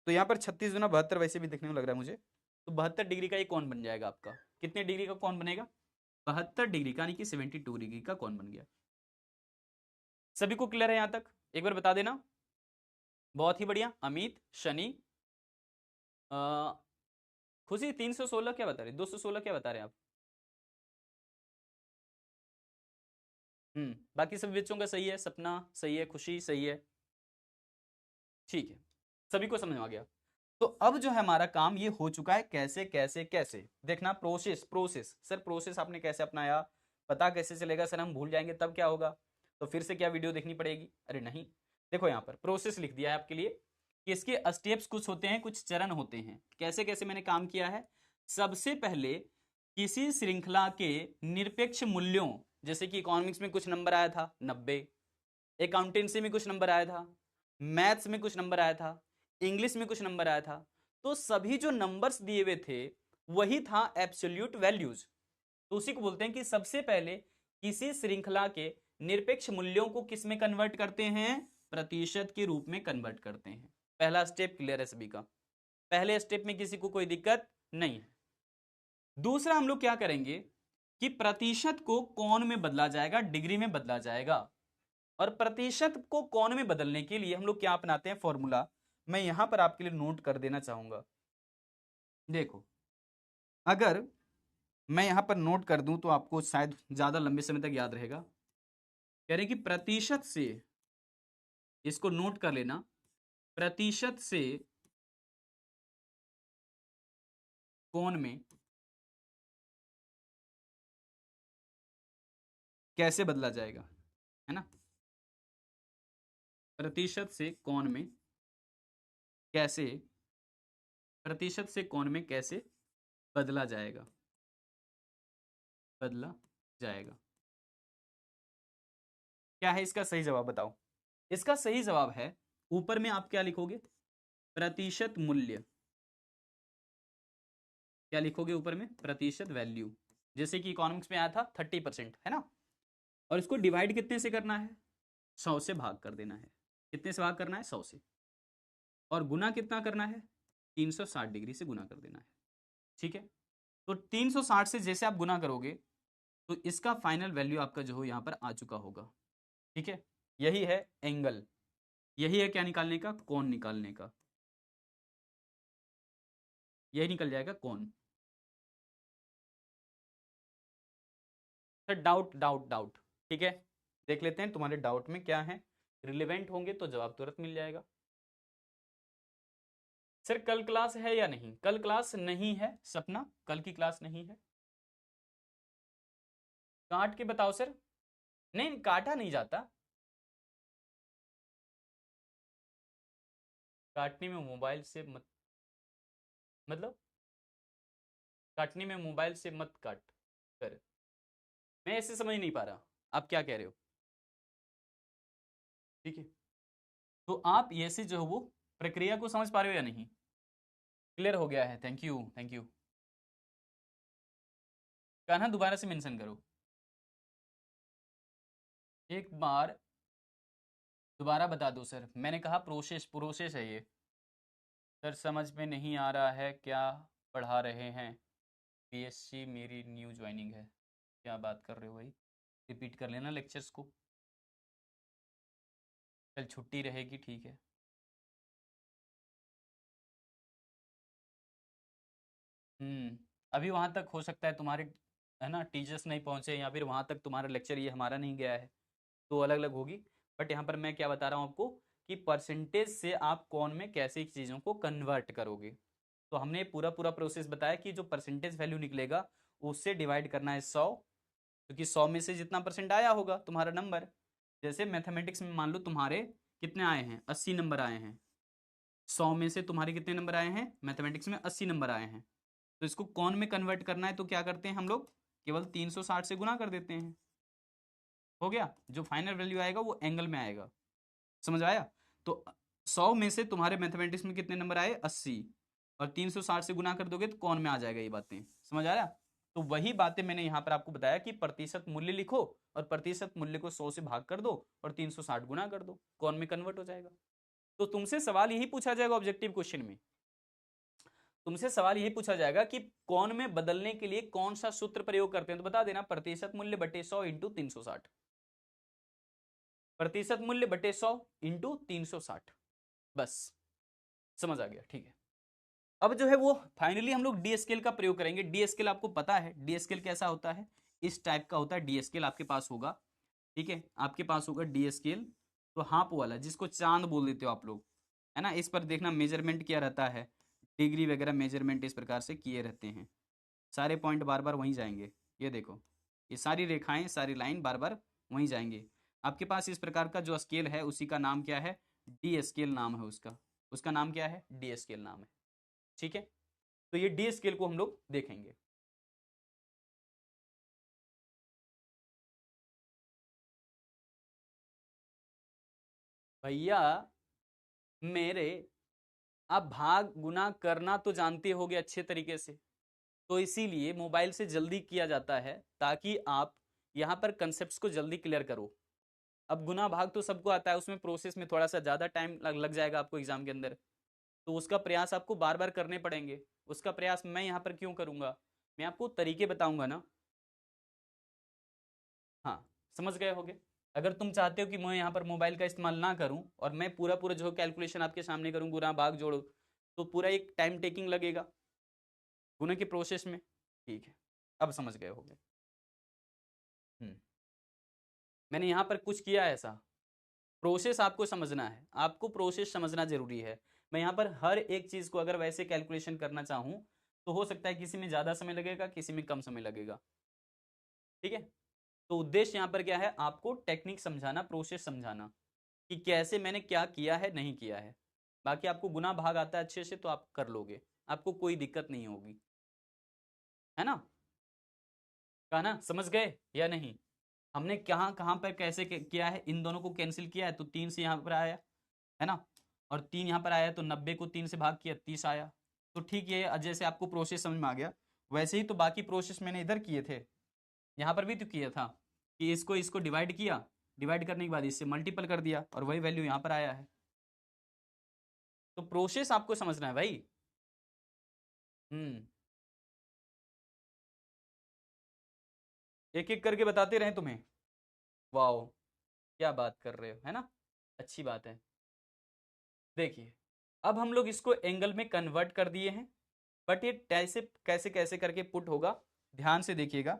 तो यहाँ पर 36 गुना 72 वैसे भी देखने को लग रहा है मुझे, तो 72 डिग्री का ये कौन बन जाएगा आपका? कितने डिग्री का कौन बनेगा? 72 डिग्री का, यानी कि 72 डिग्री का कौन बन गया। सभी को क्लियर है यहाँ तक? एक बार बता देना। बहुत ही बढ़िया। अमित, शनि, खुशी 316 क्या बता रहे? 216 क्या बता रहे हैं आप? बाकी सभी बच्चों का सही है, सपना सही है, खुशी सही है, ठीक है, सभी को समझ में आ गया। तो अब जो है हमारा काम ये हो चुका है, कैसे कैसे कैसे देखना, प्रोसेस प्रोसेस। सर प्रोसेस आपने कैसे अपनाया, पता कैसे चलेगा? सर हम भूल जाएंगे तब क्या होगा? तो फिर से क्या वीडियो देखनी पड़ेगी? अरे नहीं, देखो यहाँ पर प्रोसेस लिख दिया है आपके लिए कि इसके स्टेप्स कुछ होते हैं, कुछ चरण होते हैं। कैसे कैसे मैंने काम किया है? सबसे पहले किसी श्रृंखला के निरपेक्ष मूल्यों, जैसे कि इकोनॉमिक्स में कुछ नंबर आया था 90, अकाउंटेंसी में कुछ नंबर आया था, मैथ्स में कुछ नंबर आया था, इंग्लिश में कुछ नंबर आया था, तो सभी जो नंबर्स दिए हुए थे वही था एब्सोल्यूट वैल्यूज। तो उसी को बोलते हैं कि सबसे पहले किसी श्रृंखला के निरपेक्ष मूल्यों को किस में कन्वर्ट करते हैं? प्रतिशत के रूप में कन्वर्ट करते हैं। पहला स्टेप क्लियर है सभी का? पहले स्टेप में किसी को कोई दिक्कत नहीं है। दूसरा हम लोग क्या करेंगे कि प्रतिशत को कोण में बदला जाएगा, डिग्री में बदला जाएगा। और प्रतिशत को कोण में बदलने के लिए हम लोग क्या अपनाते हैं फॉर्मूला, मैं यहां पर आपके लिए नोट कर देना चाहूंगा। देखो, अगर मैं यहां पर नोट कर दूं तो आपको शायद ज्यादा लंबे समय तक याद रहेगा। कह रहे हैं कि प्रतिशत से, इसको नोट कर लेना, प्रतिशत से कोण में कैसे बदला जाएगा, है ना? प्रतिशत से कोण में कैसे, प्रतिशत से कोण में कैसे बदला जाएगा, बदला जाएगा। क्या है इसका सही जवाब बताओ? इसका सही जवाब है, ऊपर में आप क्या लिखोगे? प्रतिशत मूल्य। क्या लिखोगे ऊपर में? प्रतिशत वैल्यू। जैसे कि इकोनॉमिक्स में आया था 30%, है ना? और इसको डिवाइड कितने से करना है? 100 से भाग कर देना है। कितने से भाग करना है? 100 से। और गुना कितना करना है? 360 डिग्री से गुना कर देना है। ठीक है, तो 360 से जैसे आप गुना करोगे तो इसका फाइनल वैल्यू आपका जो हो यहां पर आ चुका होगा। ठीक है, यही है एंगल, यही है क्या निकालने का? कोण निकालने का। यही निकल जाएगा कोण। सर डाउट डाउट डाउट, ठीक है, देख लेते हैं तुम्हारे डाउट में क्या है। रिलेवेंट होंगे तो जवाब तुरंत मिल जाएगा। सर कल क्लास है या नहीं? कल क्लास नहीं है सपना, कल की क्लास नहीं है। काट के बताओ सर। नहीं, काटा नहीं जाता। काटने में मोबाइल से मत, मतलब काटने में मोबाइल से मत काट कर। मैं ऐसे समझ नहीं पा रहा आप क्या कह रहे हो। ठीक है, तो आप ये से जो है वो प्रक्रिया को समझ पा रहे हो या नहीं? क्लियर हो गया है? Thank you thank you. कहना दोबारा से मेंशन करो एक बार, दोबारा बता दो सर। मैंने कहा प्रोसेस, प्रोसेस है ये। सर समझ में नहीं आ रहा है क्या पढ़ा रहे हैं? बीएससी मेरी न्यू ज्वाइनिंग है। क्या बात कर रहे हो भाई? रिपीट कर लेना लेक्चर्स को। कल छुट्टी रहेगी, ठीक है। अभी वहां तक हो सकता है तुम्हारे, है ना, टीचर्स नहीं पहुंचे या फिर वहां तक तुम्हारा लेक्चर ये हमारा नहीं गया है, तो अलग अलग होगी। बट यहाँ पर मैं क्या बता रहा हूँ आपको कि परसेंटेज से आप कौन में कैसे चीज़ों को कन्वर्ट करोगे। तो हमने पूरा पूरा प्रोसेस बताया कि जो परसेंटेज वैल्यू निकलेगा उससे डिवाइड करना है 100, क्योंकि 100 में से जितना परसेंट आया होगा तुम्हारा नंबर। जैसे मैथमेटिक्स में मान लो तुम्हारे कितने आए हैं? 80 नंबर आए हैं। 100 में से तुम्हारे कितने नंबर आए हैं? मैथमेटिक्स में 80 नंबर आए हैं। तो इसको कौन में कन्वर्ट करना है तो क्या करते हैं हम लोग? केवल 360 से गुना कर देते हैं। हो गया, जो फाइनल वैल्यू आएगा वो एंगल में आएगा। समझ आया? तो 100 में से तुम्हारे मैथमेटिक्स में कितने नंबर आए? 80, और 360 से गुना कर दोगे तो कौन में आ जाएगा। ये बातें समझ आ रहा? तो वही बातें मैंने यहां पर आपको बताया कि प्रतिशत मूल्य लिखो और प्रतिशत मूल्य को 100 से भाग कर दो और 360 गुना कर दो, कौन में कन्वर्ट हो जाएगा। तो तुमसे सवाल यही पूछा जाएगा ऑब्जेक्टिव क्वेश्चन में। तुमसे सवाल यही पूछा जाएगा कि कौन में बदलने के लिए कौन सा सूत्र प्रयोग करते हैं, तो बता देना प्रतिशत मूल्य बटे 100 इंटू 360। प्रतिशत मूल्य बटे 100 इंटू 360, बस समझ आ गया? ठीक है, अब जो है वो फाइनली हम लोग डी स्केल का प्रयोग करेंगे। डी स्केल आपको पता है डी स्केल कैसा होता है? इस टाइप का होता है डी स्केल, आपके पास होगा। ठीक है, आपके पास होगा डी स्केल, तो हाफ वाला जिसको चांद बोल देते हो आप लोग, है ना। इस पर देखना मेजरमेंट किया रहता है, डिग्री वगैरह मेजरमेंट इस प्रकार से किए रहते हैं। सारे पॉइंट बार बार वहीं जाएंगे। ये देखो, ये सारी रेखाएं, सारी लाइन बार बार वहीं जाएंगे। आपके पास इस प्रकार का जो स्केल है उसी का नाम क्या है? डी स्केल नाम है उसका। उसका नाम क्या है? डी स्केल नाम है। ठीक है, तो ये डी स्केल को हम लोग देखेंगे। भैया मेरे, आप भाग गुना करना तो जानते होगे अच्छे तरीके से, तो इसीलिए मोबाइल से जल्दी किया जाता है ताकि आप यहाँ पर कंसेप्ट को जल्दी क्लियर करो। अब गुना भाग तो सबको आता है, उसमें प्रोसेस में थोड़ा सा ज़्यादा टाइम लग जाएगा आपको एग्जाम के अंदर, तो उसका प्रयास आपको बार बार करने पड़ेंगे। उसका प्रयास मैं यहाँ पर क्यों करूँगा, मैं आपको तरीके बताऊंगा ना। हाँ, समझ गए होगे। अगर तुम चाहते हो कि मैं यहाँ पर मोबाइल का इस्तेमाल ना करूँ और मैं पूरा पूरा जो कैलकुलेशन आपके सामने करूँ, गुना भाग जोड़ो, तो पूरा एक टाइम टेकिंग लगेगा गुना के प्रोसेस में। ठीक है, अब समझ गए होगे। मैंने यहाँ पर कुछ किया है ऐसा, प्रोसेस आपको समझना है, आपको प्रोसेस समझना जरूरी है। मैं यहाँ पर हर एक चीज़ को अगर वैसे कैलकुलेशन करना चाहूँ तो हो सकता है किसी में ज़्यादा समय लगेगा, किसी में कम समय लगेगा। ठीक है, तो उद्देश्य यहाँ पर क्या है, आपको टेक्निक समझाना, प्रोसेस समझाना कि कैसे मैंने क्या किया है नहीं किया है। बाकी आपको गुना भाग आता है अच्छे से तो आप कर लोगे, आपको कोई दिक्कत नहीं होगी, है ना। कहा ना, समझ गए या नहीं। हमने कहाँ कहाँ पर कैसे किया है, इन दोनों को कैंसिल किया है तो 3 से यहाँ पर आया है ना, और 3 यहाँ पर आया तो 90 को 3 से भाग किया 30 आया। तो ठीक है, जैसे आपको प्रोसेस समझ में आ गया, वैसे ही तो बाकी प्रोसेस मैंने इधर किए थे, यहाँ पर भी तो किया था कि इसको इसको डिवाइड किया, डिवाइड करने के बाद इससे मल्टीपल कर दिया और वही वैल्यू यहाँ पर आया है। तो प्रोसेस आपको समझना है भाई। हम्म, एक एक करके बताते रहे तुम्हें। वाओ, क्या बात कर रहे हो, है ना, अच्छी बात है। देखिए, अब हम लोग इसको एंगल में कन्वर्ट कर दिए हैं, बट ये कैसे कैसे कैसे करके पुट होगा, ध्यान से देखिएगा।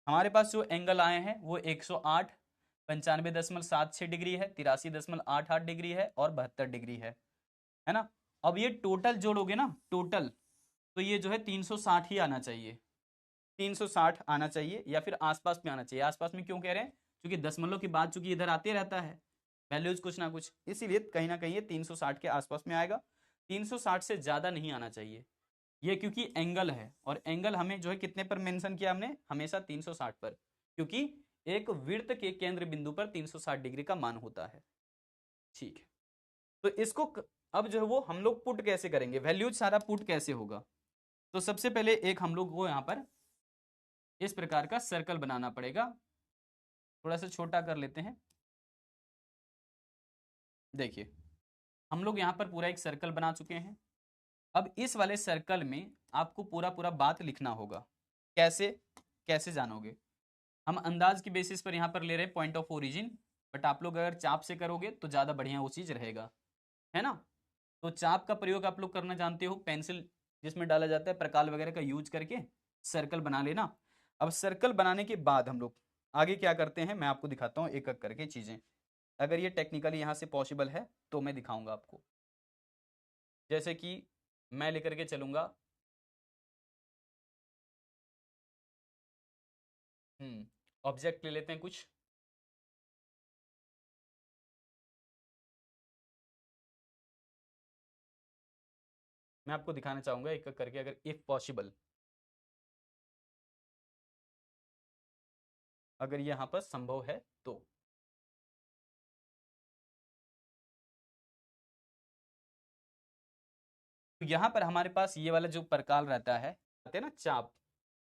हमारे पास जो एंगल आए हैं वो 108, 95.76 डिग्री है, 83.88 डिग्री है और 72 डिग्री है ना। अब ये टोटल जोड़ोगे ना, टोटल, तो ये जो है 360 ही आना चाहिए, 360 आना चाहिए या फिर आसपास में आना चाहिए। आसपास में क्यों कह रहे हैं, क्योंकि दशमलव की बात चूंकि इधर आते रहता है वैल्यूज कुछ ना कुछ, इसीलिए कहीं ना कहीं ये 360 के आसपास में आएगा। 360 से ज्यादा नहीं आना चाहिए ये, क्योंकि एंगल है और एंगल हमें जो है कितने पर मेंशन किया हमने, हमेशा 360 पर, क्योंकि एक वृत्त के केंद्र बिंदु पर 360 डिग्री का मान होता है। ठीक है, तो इसको अब जो है वो हम लोग पुट कैसे करेंगे, वैल्यूज सारा पुट कैसे होगा। तो सबसे पहले एक हम लोग को यहाँ पर इस प्रकार का सर्कल बनाना पड़ेगा, थोड़ा सा छोटा कर लेते हैं। देखिए, हम लोग यहाँ पर पूरा एक सर्कल बना चुके हैं। अब इस वाले सर्कल में आपको पूरा पूरा बात लिखना होगा। कैसे कैसे जानोगे, हम अंदाज की बेसिस पर यहाँ पर ले रहे हैं पॉइंट ऑफ ओरिजिन, बट आप लोग अगर चाप से करोगे तो ज़्यादा बढ़िया वो चीज़ रहेगा, है ना। तो चाप का प्रयोग आप लोग करना जानते हो, पेंसिल जिसमें डाला जाता है प्रकाल वगैरह का यूज करके सर्कल बना लेना। अब सर्कल बनाने के बाद हम लोग आगे क्या करते हैं मैं आपको दिखाता हूँ एक एक करके चीज़ें। अगर ये टेक्निकली यहाँ से पॉसिबल है तो मैं दिखाऊंगा आपको। जैसे कि मैं लेकर के चलूंगा, ऑब्जेक्ट ले लेते हैं कुछ। मैं आपको दिखाना चाहूंगा एक एक करके, अगर इफ पॉसिबल, अगर यहाँ पर संभव है तो। तो यहाँ पर हमारे पास ये वाला जो प्रकाल रहता है, कहते हैं ना चाप,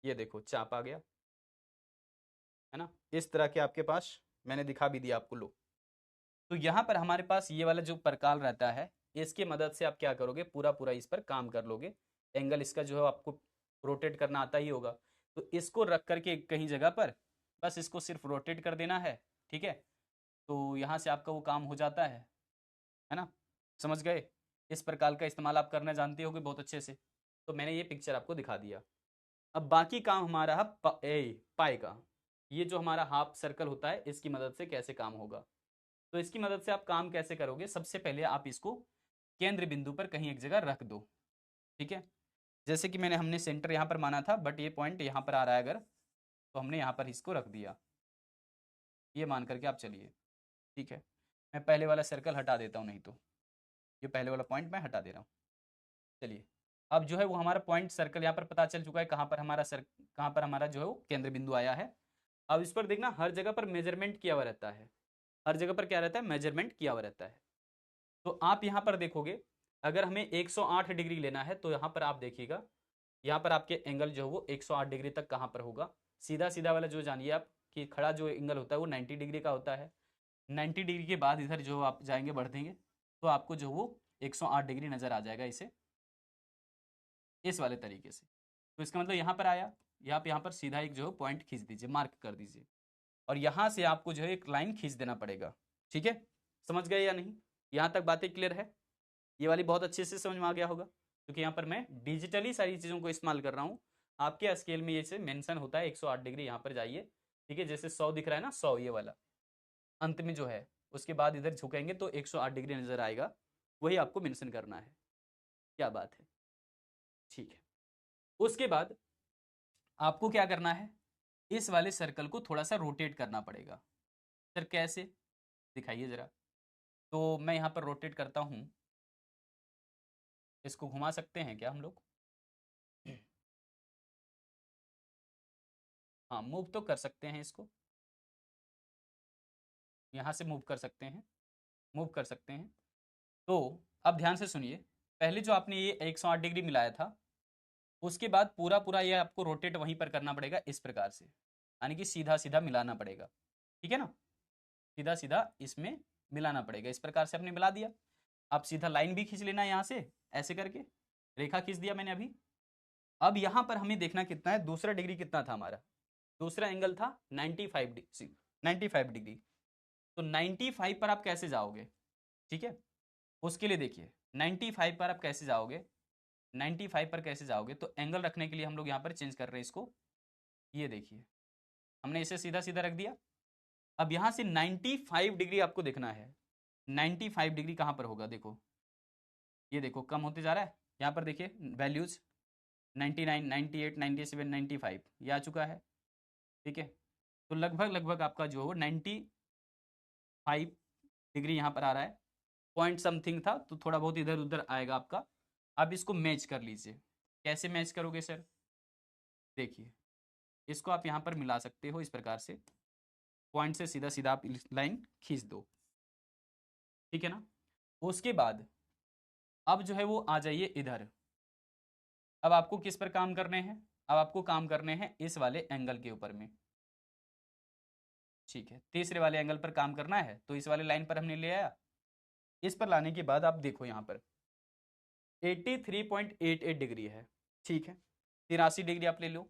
ये देखो चाप आ गया, है ना, इस तरह के आपके पास, मैंने दिखा भी दिया आपको, लो। तो यहाँ पर हमारे पास ये वाला जो प्रकाल रहता है, इसकी मदद से आप क्या करोगे, पूरा पूरा इस पर काम कर लोगे। एंगल इसका जो है आपको रोटेट करना आता ही होगा, तो इसको रख करके कहीं जगह पर बस इसको सिर्फ रोटेट कर देना है। ठीक है, तो यहाँ से आपका वो काम हो जाता है ना, समझ गए। इस प्रकार का इस्तेमाल आप करना जानते होगे बहुत अच्छे से, तो मैंने ये पिक्चर आपको दिखा दिया। अब बाकी काम हमारा है पाई का। ये जो हमारा हाफ सर्कल होता है इसकी मदद से कैसे काम होगा, तो इसकी मदद से आप काम कैसे करोगे, सबसे पहले आप इसको केंद्र बिंदु पर कहीं एक जगह रख दो। ठीक है, जैसे कि हमने सेंटर यहाँ पर माना था, बट ये पॉइंट यहाँ पर आ रहा है अगर, तो हमने यहाँ पर इसको रख दिया, ये मान करके आप चलिए। ठीक है, मैं पहले वाला सर्कल हटा देता हूँ, नहीं तो ये पहले वाला पॉइंट मैं हटा दे रहा हूँ। चलिए, अब जो है वो हमारा पॉइंट सर्कल यहाँ पर पता चल चुका है, कहाँ पर हमारा जो है वो केंद्र बिंदु आया है। अब इस पर देखना, हर जगह पर मेजरमेंट किया हुआ रहता है, हर जगह पर क्या रहता है, मेजरमेंट किया हुआ रहता है। तो आप यहाँ पर देखोगे, अगर हमें 108 डिग्री लेना है तो यहाँ पर आप देखिएगा, यहाँ पर आपके एंगल जो है वो 108 डिग्री तक कहाँ पर होगा, सीधा सीधा वाला जो जानिए आप कि खड़ा जो एंगल होता है वो 90 डिग्री का होता है। 90 डिग्री के बाद इधर जो आप जाएंगे बढ़ देंगे तो आपको जो वो 108 डिग्री नज़र आ जाएगा इसे इस वाले तरीके से। तो इसका मतलब यहाँ पर आया, यहाँ पर सीधा एक जो पॉइंट खींच दीजिए, मार्क कर दीजिए, और यहाँ से आपको जो है एक लाइन खींच देना पड़ेगा। ठीक है, समझ गए या नहीं? यहाँ तक बातें क्लियर है? ये वाली बहुत अच्छे से समझ में आ गया होगा, क्योंकि यहाँ पर मैं डिजिटली सारी चीज़ों को इस्तेमाल कर रहा हूँ। आपके स्केल में ये से मेंशन होता है 108 डिग्री, यहाँ पर जाइए। ठीक है, जैसे 100 दिख रहा है ना, 100 ये वाला अंत में जो है, उसके बाद इधर झुकेंगे तो 108 डिग्री नजर आएगा, वही आपको मेंशन करना है। क्या बात है? ठीक है, उसके बाद आपको क्या करना है, इस वाले सर्कल को थोड़ा सा रोटेट करना पड़ेगा। सर कैसे, दिखाइए जरा। तो मैं यहाँ पर रोटेट करता हूँ, इसको घुमा सकते हैं क्या हम लोग? हाँ, मूव तो कर सकते हैं इसको, यहाँ से मूव कर सकते हैं, मूव कर सकते हैं। तो अब ध्यान से सुनिए, पहले जो आपने ये 108 डिग्री मिलाया था, उसके बाद पूरा पूरा ये आपको रोटेट वहीं पर करना पड़ेगा इस प्रकार से, यानी कि सीधा सीधा मिलाना पड़ेगा। ठीक है ना, सीधा सीधा इसमें मिलाना पड़ेगा। इस प्रकार से आपने मिला दिया। आप सीधा लाइन भी खींच लेना यहाँ से, ऐसे करके रेखा खींच दिया मैंने अभी। अब यहाँ पर हमें देखना कितना है, दूसरा डिग्री कितना था हमारा, दूसरा एंगल था 95 डिग्री, 95 डिग्री। तो 95 पर आप कैसे जाओगे? ठीक है, उसके लिए देखिए 95 पर आप कैसे जाओगे, 95 पर कैसे जाओगे, तो एंगल रखने के लिए हम लोग यहाँ पर चेंज कर रहे हैं इसको। ये देखिए, हमने इसे सीधा सीधा रख दिया। अब यहाँ से 95 डिग्री आपको देखना है। 95 डिग्री कहाँ पर होगा, देखो ये देखो कम होते जा रहा है। यहाँ पर देखिए वैल्यूज 99, 98, 97, 95 ये आ चुका है। ठीक है, तो लगभग लगभग आपका जो 95 डिग्री यहाँ पर आ रहा है। पॉइंट समथिंग था तो थोड़ा बहुत इधर उधर आएगा आपका। अब इसको मैच कर लीजिए। कैसे मैच करोगे सर? देखिए, इसको आप यहाँ पर मिला सकते हो इस प्रकार से, पॉइंट से सीधा सीधा आप लाइन खींच दो। ठीक है ना, उसके बाद अब जो है वो आ जाइए इधर। अब आपको किस पर काम करने हैं? अब आपको काम करने हैं इस वाले एंगल के ऊपर में। ठीक है, तीसरे वाले एंगल पर काम करना है, तो इस वाले लाइन पर हमने ले आया। इस पर लाने के बाद आप देखो यहाँ पर 83.88 डिग्री है। ठीक है, 83 डिग्री आप ले लो।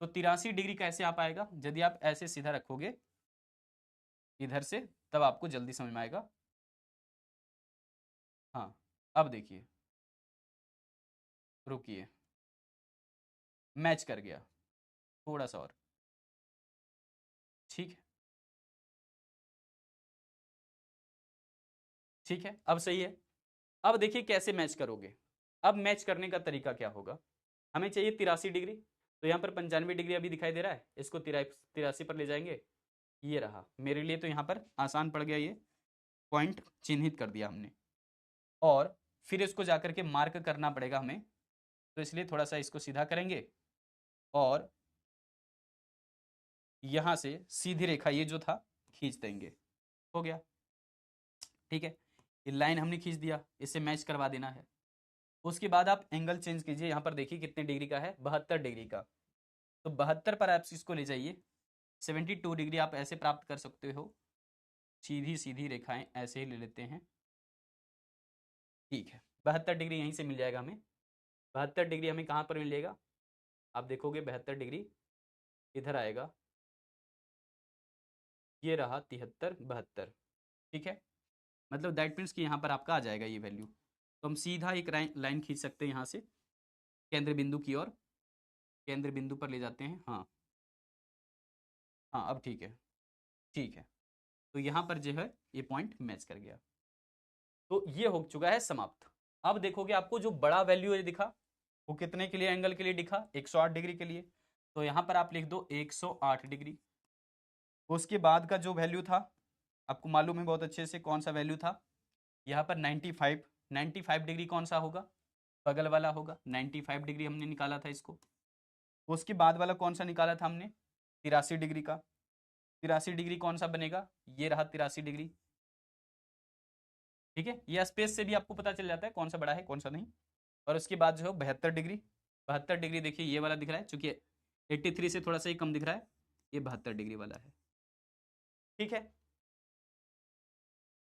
तो 83 डिग्री कैसे आप आएगा, यदि आप ऐसे सीधा रखोगे इधर से, तब आपको जल्दी समझ में आएगा। हाँ, अब देखिए, रुकिए, मैच कर गया, थोड़ा सा और। ठीक है, ठीक है, अब सही है। अब देखिए कैसे मैच करोगे। अब मैच करने का तरीका क्या होगा, हमें चाहिए 83 डिग्री, तो यहाँ पर 95 डिग्री अभी दिखाई दे रहा है, इसको 83 पर ले जाएंगे। ये रहा मेरे लिए, तो यहाँ पर आसान पड़ गया, ये पॉइंट चिन्हित कर दिया हमने। और फिर इसको जाकर के मार्क करना पड़ेगा हमें, तो इसलिए थोड़ा सा इसको सीधा करेंगे और यहाँ से सीधी रेखा ये जो था खींच देंगे। हो गया। ठीक है, ये लाइन हमने खींच दिया, इसे मैच करवा देना है। उसके बाद आप एंगल चेंज कीजिए, यहाँ पर देखिए कितने डिग्री का है, 72 डिग्री का। तो 72 पर आप इसको ले जाइए। 72 डिग्री आप ऐसे प्राप्त कर सकते हो, सीधी सीधी रेखाएं ऐसे ही ले लेते हैं। ठीक है, 72 डिग्री यहीं से मिल जाएगा हमें। 72 डिग्री हमें कहाँ पर मिलेगा, आप देखोगे 72 डिग्री इधर आएगा, ये रहा 73, 72। ठीक है, मतलब दैट मीन्स कि यहाँ पर आपका आ जाएगा ये वैल्यू। तो हम सीधा एक लाइन खींच सकते हैं यहाँ से केंद्र बिंदु की ओर, केंद्र बिंदु पर ले जाते हैं। हाँ हाँ, अब ठीक है, ठीक है। तो यहाँ पर जो है ये पॉइंट मैच कर गया। तो ये हो चुका है समाप्त। अब देखोगे आपको जो बड़ा वैल्यू है दिखा, वो कितने के लिए, एंगल के लिए दिखा, 108 डिग्री के लिए। तो यहाँ पर आप लिख दो 108 डिग्री। उसके बाद का जो वैल्यू था, आपको मालूम है बहुत अच्छे से कौन सा वैल्यू था, यहाँ पर 95। 95 डिग्री कौन सा होगा, बगल वाला होगा। 95 डिग्री हमने निकाला था इसको। उसके बाद वाला कौन सा निकाला था हमने, 83 डिग्री का। 83 डिग्री कौन सा बनेगा, ये रहा 83 डिग्री। ठीक है, ये स्पेस से भी आपको पता चल जाता है कौन सा बड़ा है कौन सा नहीं। और उसके बाद जो है 72 डिग्री। 72 डिग्री देखिए ये वाला दिख रहा है, चूंकि 83 से थोड़ा सा ही कम दिख रहा है, ये 72 डिग्री वाला है। ठीक है,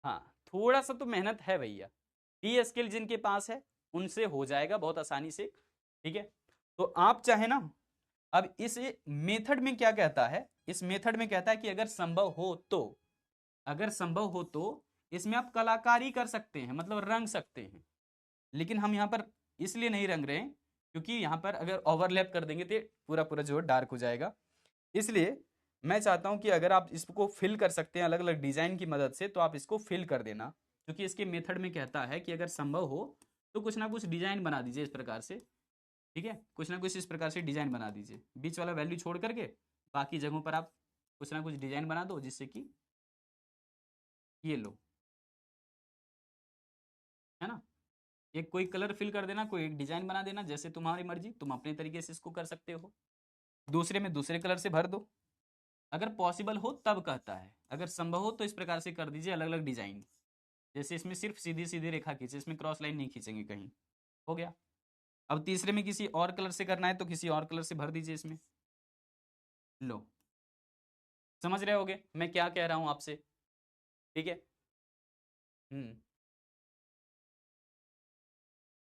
हाँ थोड़ा सा तो मेहनत है भैया, ये स्किल जिनके पास है उनसे हो जाएगा बहुत आसानी से। ठीक है, तो आप चाहे ना, अब इस मेथड में क्या कहता है, इस मेथड में कहता है कि अगर संभव हो तो, अगर संभव हो तो इसमें आप कलाकारी कर सकते हैं, मतलब रंग सकते हैं। लेकिन हम यहाँ पर इसलिए नहीं रंग रहे हैं क्योंकि यहाँ पर अगर ओवरलैप कर देंगे तो पूरा पूरा जो डार्क हो जाएगा। इसलिए मैं चाहता हूँ कि अगर आप इसको फिल कर सकते हैं अलग अलग डिजाइन की मदद से तो आप इसको फिल कर देना, क्योंकि इसके मेथड में कहता है कि अगर संभव हो तो कुछ ना कुछ डिजाइन बना दीजिए इस प्रकार से। ठीक है, कुछ ना कुछ इस प्रकार से डिजाइन बना दीजिए, बीच वाला वैल्यू छोड़ करके बाकी जगहों पर आप कुछ ना कुछ डिजाइन बना दो, जिससे कि ये लो, है ना, एक कोई कलर फिल कर देना, कोई एक डिजाइन बना देना, जैसे तुम्हारी मर्जी, तुम अपने तरीके से इसको कर सकते हो। दूसरे में दूसरे कलर से भर दो, अगर पॉसिबल हो तब कहता है, अगर संभव हो तो इस प्रकार से कर दीजिए अलग अलग डिजाइन। जैसे इसमें सिर्फ सीधी सीधी रेखा खींचे, इसमें क्रॉस लाइन नहीं खींचेंगे कहीं, हो गया। अब तीसरे में किसी और कलर से करना है तो किसी और कलर से भर दीजिए इसमें, लो, समझ रहे होगे मैं क्या कह रहा हूं आपसे। ठीक है,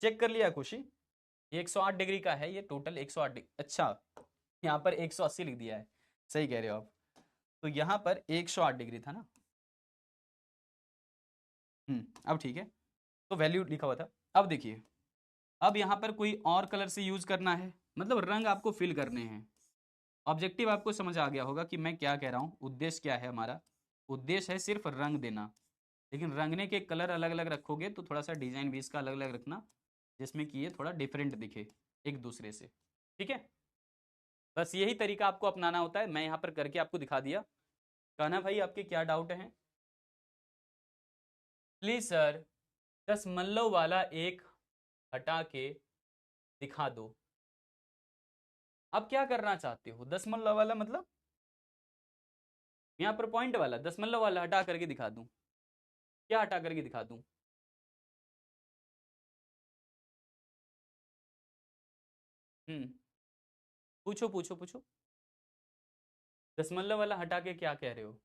चेक कर लिया खुशी, ये 108 डिग्री का है, ये टोटल 108 डिग्री, अच्छा यहाँ पर 180 लिख दिया है, सही कह रहे हो आप, तो यहाँ पर 108 डिग्री था ना। अब ठीक है, तो वैल्यू लिखा हुआ था। अब देखिए, अब यहाँ पर कोई और कलर से यूज करना है, मतलब रंग आपको फिल करने हैं। ऑब्जेक्टिव आपको समझ आ गया होगा कि मैं क्या कह रहा हूँ, उद्देश्य क्या है हमारा, उद्देश्य है सिर्फ रंग देना, लेकिन रंगने के कलर अलग अलग रखोगे तो थोड़ा सा डिजाइन भी इसका अलग अलग रखना, जिसमें कि ये थोड़ा डिफरेंट दिखे एक दूसरे से। ठीक है, बस यही तरीका आपको अपनाना होता है, मैं यहाँ पर करके आपको दिखा दिया। कहना भाई आपके क्या डाउट है प्लीज सर, दशमलव वाला एक हटा के दिखा दो। अब क्या करना चाहते हो, दशमलव वाला मतलब यहाँ पर पॉइंट वाला, दशमलव वाला हटा करके दिखा दूं, क्या हटा करके दिखा दूं? हम्म, पूछो पूछो पूछो, दशमलव वाला हटा के क्या कह रहे हो?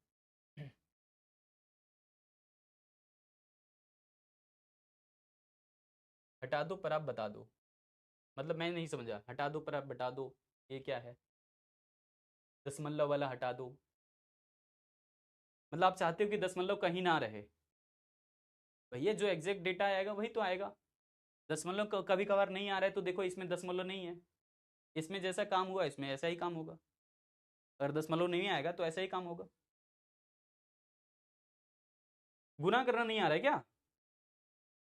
हटा दो पर आप बता दो, मतलब मैं नहीं समझा, हटा दो पर आप बता दो, ये क्या है? दशमलव वाला हटा दो मतलब आप चाहते हो कि दशमलव कहीं ना रहे? भैया जो एग्जैक्ट डेटा आएगा वही तो आएगा, दशमलव कभी कभार नहीं आ रहा है तो देखो इसमें दशमलव नहीं है, इसमें जैसा काम हुआ इसमें ऐसा ही काम होगा, अगर दशमलव नहीं आएगा तो ऐसा ही काम होगा। गुना करना नहीं आ रहा है क्या?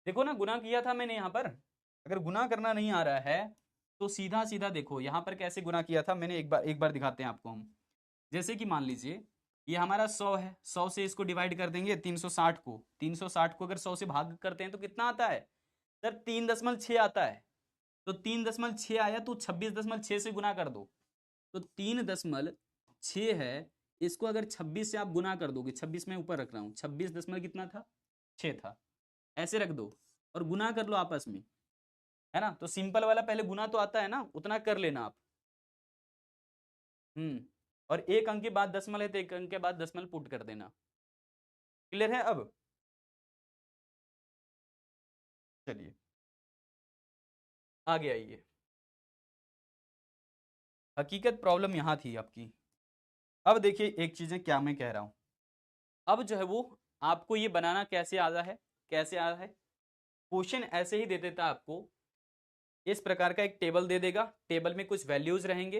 देखो ना, गुना किया था मैंने यहाँ पर, अगर गुना करना नहीं आ रहा है तो सीधा सीधा देखो यहाँ पर कैसे गुना किया था मैंने, एक बार दिखाते हैं आपको हम। जैसे कि मान लीजिए ये हमारा 100 है, 100 से इसको डिवाइड कर देंगे 360 को, 360 को अगर 100 से भाग करते हैं तो कितना आता है सर? 3.6 आता है, तो 3.6 आया तो 26.6 से गुना कर दो, तो 3.6 है, इसको अगर 26 से आप गुना कर दोगे, 26 में ऊपर रख रहा हूँ, 26 दशमलव कितना था, 6 था, ऐसे रख दो और गुना कर लो आपस में, है ना, तो सिंपल वाला पहले गुना तो आता है ना, उतना कर लेना आप। और एक अंक के बाद दशमलव है तो एक अंक के बाद दशमलव पुट कर देना। क्लियर है अब? चलिए आगे आइए, हकीकत प्रॉब्लम यहाँ थी आपकी। अब देखिए एक चीजें क्या मैं कह रहा हूं, अब जो है वो आपको ये बनाना कैसे आता है, कैसे आता है, क्वेश्चन ऐसे ही दे देता आपको, इस प्रकार का एक टेबल दे देगा, टेबल में कुछ वैल्यूज रहेंगे।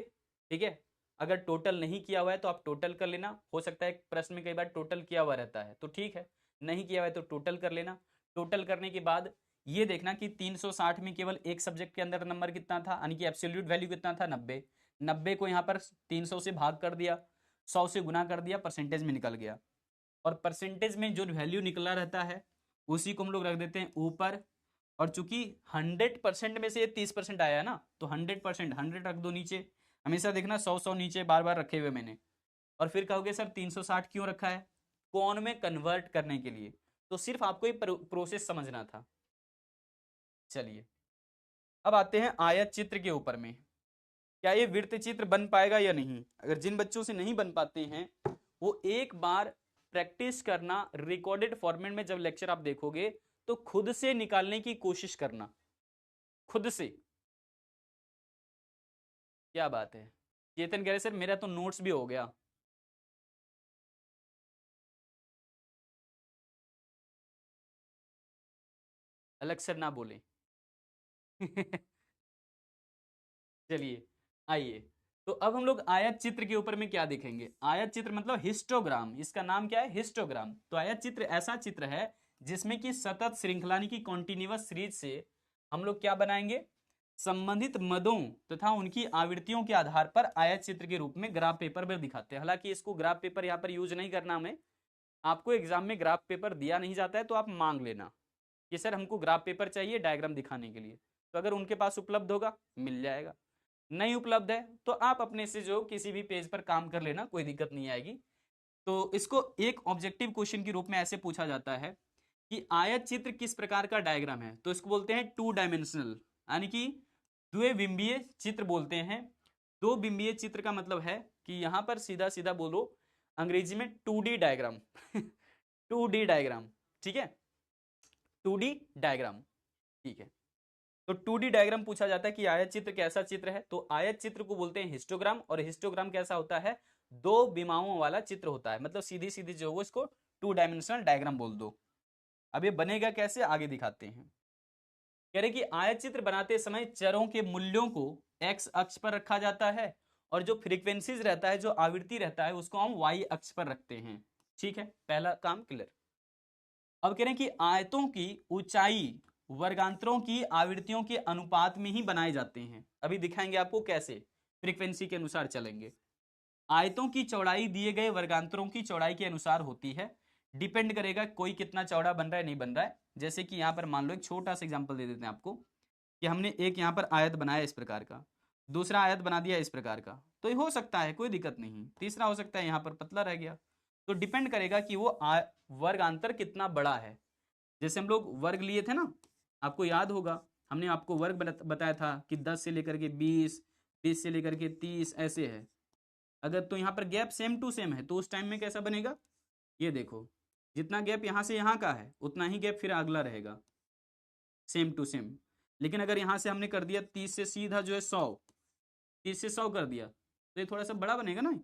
ठीक है, अगर टोटल नहीं किया हुआ है तो आप टोटल कर लेना, हो सकता है प्रश्न में कई बार टोटल किया हुआ रहता है तो ठीक है, नहीं किया हुआ है तो टोटल कर लेना। टोटल करने के बाद ये देखना कि 360 में केवल एक सब्जेक्ट के अंदर नंबर कितना था, यानी कि एब्सोल्यूट वैल्यू कितना था, 90। 90 को यहाँ पर 300 से भाग कर दिया, 100 से गुना कर दिया, परसेंटेज में निकल गया, और परसेंटेज में जो वैल्यू निकला रहता है उसी को हम लोग रख देते हैं ऊपर। और चूंकि 100% में से ये 30% आया है ना, तो 100%, 100 रख दो नीचे, हमेशा देखना 100 नीचे बार बार रखे हुए मैंने। और फिर कहोगे सर 360 क्यों रखा है? कौन में कन्वर्ट करने के लिए, तो सिर्फ आपको ये प्रोसेस समझना था। चलिए अब आते हैं आयत चित्र के ऊपर में, क्या ये वृत्त चित्र बन पाएगा या नहीं? अगर जिन बच्चों से नहीं बन पाते हैं वो एक बार प्रैक्टिस करना, रिकॉर्डेड फॉर्मेट में जब लेक्चर आप देखोगे तो खुद से निकालने की कोशिश करना, खुद से। क्या बात है, चेतन कह रहे सर मेरा तो नोट्स भी हो गया। अलग सर ना बोले। चलिए आइए, तो अब हम लोग आयत चित्र के ऊपर में क्या देखेंगे। आयत चित्र मतलब हिस्टोग्राम, इसका नाम क्या है, हिस्टोग्राम। तो आयत चित्र ऐसा चित्र है जिसमें कि सतत श्रृंखला की कॉन्टिन्यूअस सीरीज से हम लोग क्या बनाएंगे, संबंधित मदों तथा उनकी आवृत्तियों के आधार पर आयत चित्र के रूप में ग्राफ पेपर पर दिखाते हैं। हालांकि इसको ग्राफ पेपर यहाँ पर यूज नहीं करना, हमें आपको एग्जाम में ग्राफ पेपर दिया नहीं जाता है तो आप मांग लेना कि सर हमको ग्राफ पेपर चाहिए डायग्राम दिखाने के लिए, तो अगर उनके पास उपलब्ध होगा मिल जाएगा, नहीं उपलब्ध है तो आप अपने से जो किसी भी पेज पर काम कर लेना, कोई दिक्कत नहीं आएगी। तो इसको एक ऑब्जेक्टिव क्वेश्चन के रूप में ऐसे पूछा जाता है कि आयत चित्र किस प्रकार का डायग्राम है, तो इसको बोलते हैं टू डायमेंशनल, यानी कि द्विबिंबीय चित्र बोलते हैं। दो बिंबीय चित्र का मतलब है कि यहां पर सीधा सीधा बोलो अंग्रेजी में 2D डायग्राम। 2D डायग्राम, ठीक है, 2D डायग्राम, ठीक है। तो 2D डायग्राम पूछा जाता है कि आयत चित्र कैसा चित्र है, तो आयत चित्र को बोलते हैं हिस्टोग्राम। और हिस्टोग्राम कैसा होता है, दो विमाओं वाला चित्र होता है, मतलब सीधी सीधी जो हो इसको 2 डायमेंशनल डायग्राम बोल दो। अब ये बनेगा कैसे, आगे दिखाते हैं। कह रहे कि आयत चित्र बनाते समय चरों के मूल्यों को एक्स अक्ष पर रखा जाता है और जो फ्रीक्वेंसीज रहता है, जो आवृत्ति रहता है, उसको हम वाई अक्ष पर रखते हैं। ठीक है, पहला काम क्लियर। अब कह रहे हैं कि आयतों की ऊंचाई वर्गांतरों की आवृत्तियों के अनुपात में ही बनाए जाते हैं। अभी दिखाएंगे आपको कैसे, फ्रीक्वेंसी के अनुसार चलेंगे। आयतों की चौड़ाई दिए गए वर्गांतरों की चौड़ाई के अनुसार होती है। डिपेंड करेगा कोई कितना चौड़ा बन रहा है नहीं बन रहा है। जैसे कि यहां पर मान लो एक छोटा सा एग्जांपल दे देते हैं आपको कि हमने एक यहां पर आयत बनाया इस प्रकार का, दूसरा आयत बना दिया इस प्रकार का, तो ये हो सकता है कोई दिक्कत नहीं। तीसरा हो सकता है यहां पर पतला रह गया, तो डिपेंड करेगा कि वो वर्गांतर कितना बड़ा है। जैसे हम लोग वर्ग लिए थे ना, आपको याद होगा हमने आपको वर्ग बताया था कि 10 से लेकर के 20, 20 से लेकर के 30 ऐसे है। अगर तो यहाँ पर गैप सेम टू सेम है तो उस टाइम में कैसा बनेगा, ये देखो जितना गैप यहाँ से यहाँ का है उतना ही गैप फिर अगला रहेगा, सेम टू सेम। लेकिन अगर यहाँ से हमने कर दिया 30 से सीधा जो है 100, 30 से 100 कर दिया तो ये थोड़ा सा बड़ा बनेगा ना।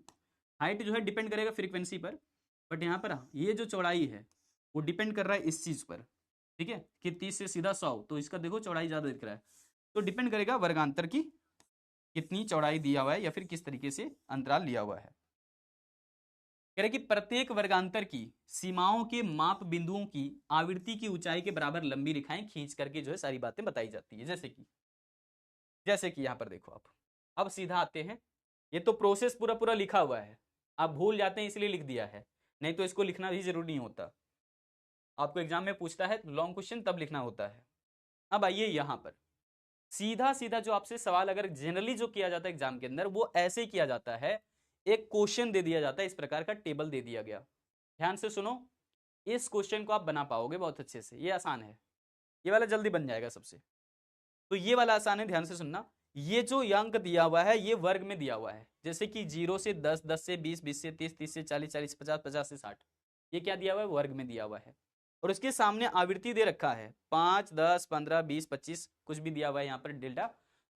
हाइट जो है डिपेंड करेगा फ्रीक्वेंसी पर, बट यहाँ पर ये जो चौड़ाई है वो डिपेंड कर रहा है इस चीज पर, ठीक है, कि 30 से सीधा 100, तो इसका देखो चौड़ाई ज्यादा दिख रहा है, तो डिपेंड करेगा वर्गांतर की कितनी चौड़ाई दिया हुआ है या फिर किस तरीके से अंतराल लिया हुआ है। कह रहे कि प्रत्येक वर्गांतर की सीमाओं के माप बिंदुओं की आवृत्ति की ऊंचाई के बराबर लंबी रेखाएं खींच करके जो है सारी बातें बताई जाती है। जैसे कि यहां पर देखो अब सीधा आते हैं, ये तो प्रोसेस पूरा पूरा लिखा हुआ है, आप भूल जाते हैं इसलिए लिख दिया है, नहीं तो इसको लिखना भी जरूरी नहीं होता। आपको एग्जाम में पूछता है लॉन्ग क्वेश्चन तब लिखना होता है। अब आइए यहां पर सीधा सीधा जो आपसे सवाल अगर जनरली जो किया जाता है एग्जाम के अंदर वो ऐसे ही किया जाता है, एक क्वेश्चन दे दिया जाता है, इस प्रकार का टेबल दे दिया गया। ध्यान से सुनो, इस क्वेश्चन को आप बना पाओगे बहुत अच्छे से, ये आसान है, ये वाला जल्दी बन जाएगा सबसे। तो ये वाला आसान है, ध्यान से सुनना। ये जो अंक दिया हुआ है ये वर्ग में दिया हुआ है, जैसे कि 0 से 10, 10 से 20, 20 से 30, 30 से 40, 40 से 50, 50 से 60, ये क्या दिया हुआ है, वर्ग में दिया हुआ है। और उसके सामने आवृत्ति दे रखा है 5, 10, 15, 20, 25, कुछ भी दिया हुआ है यहाँ पर डेल्टा,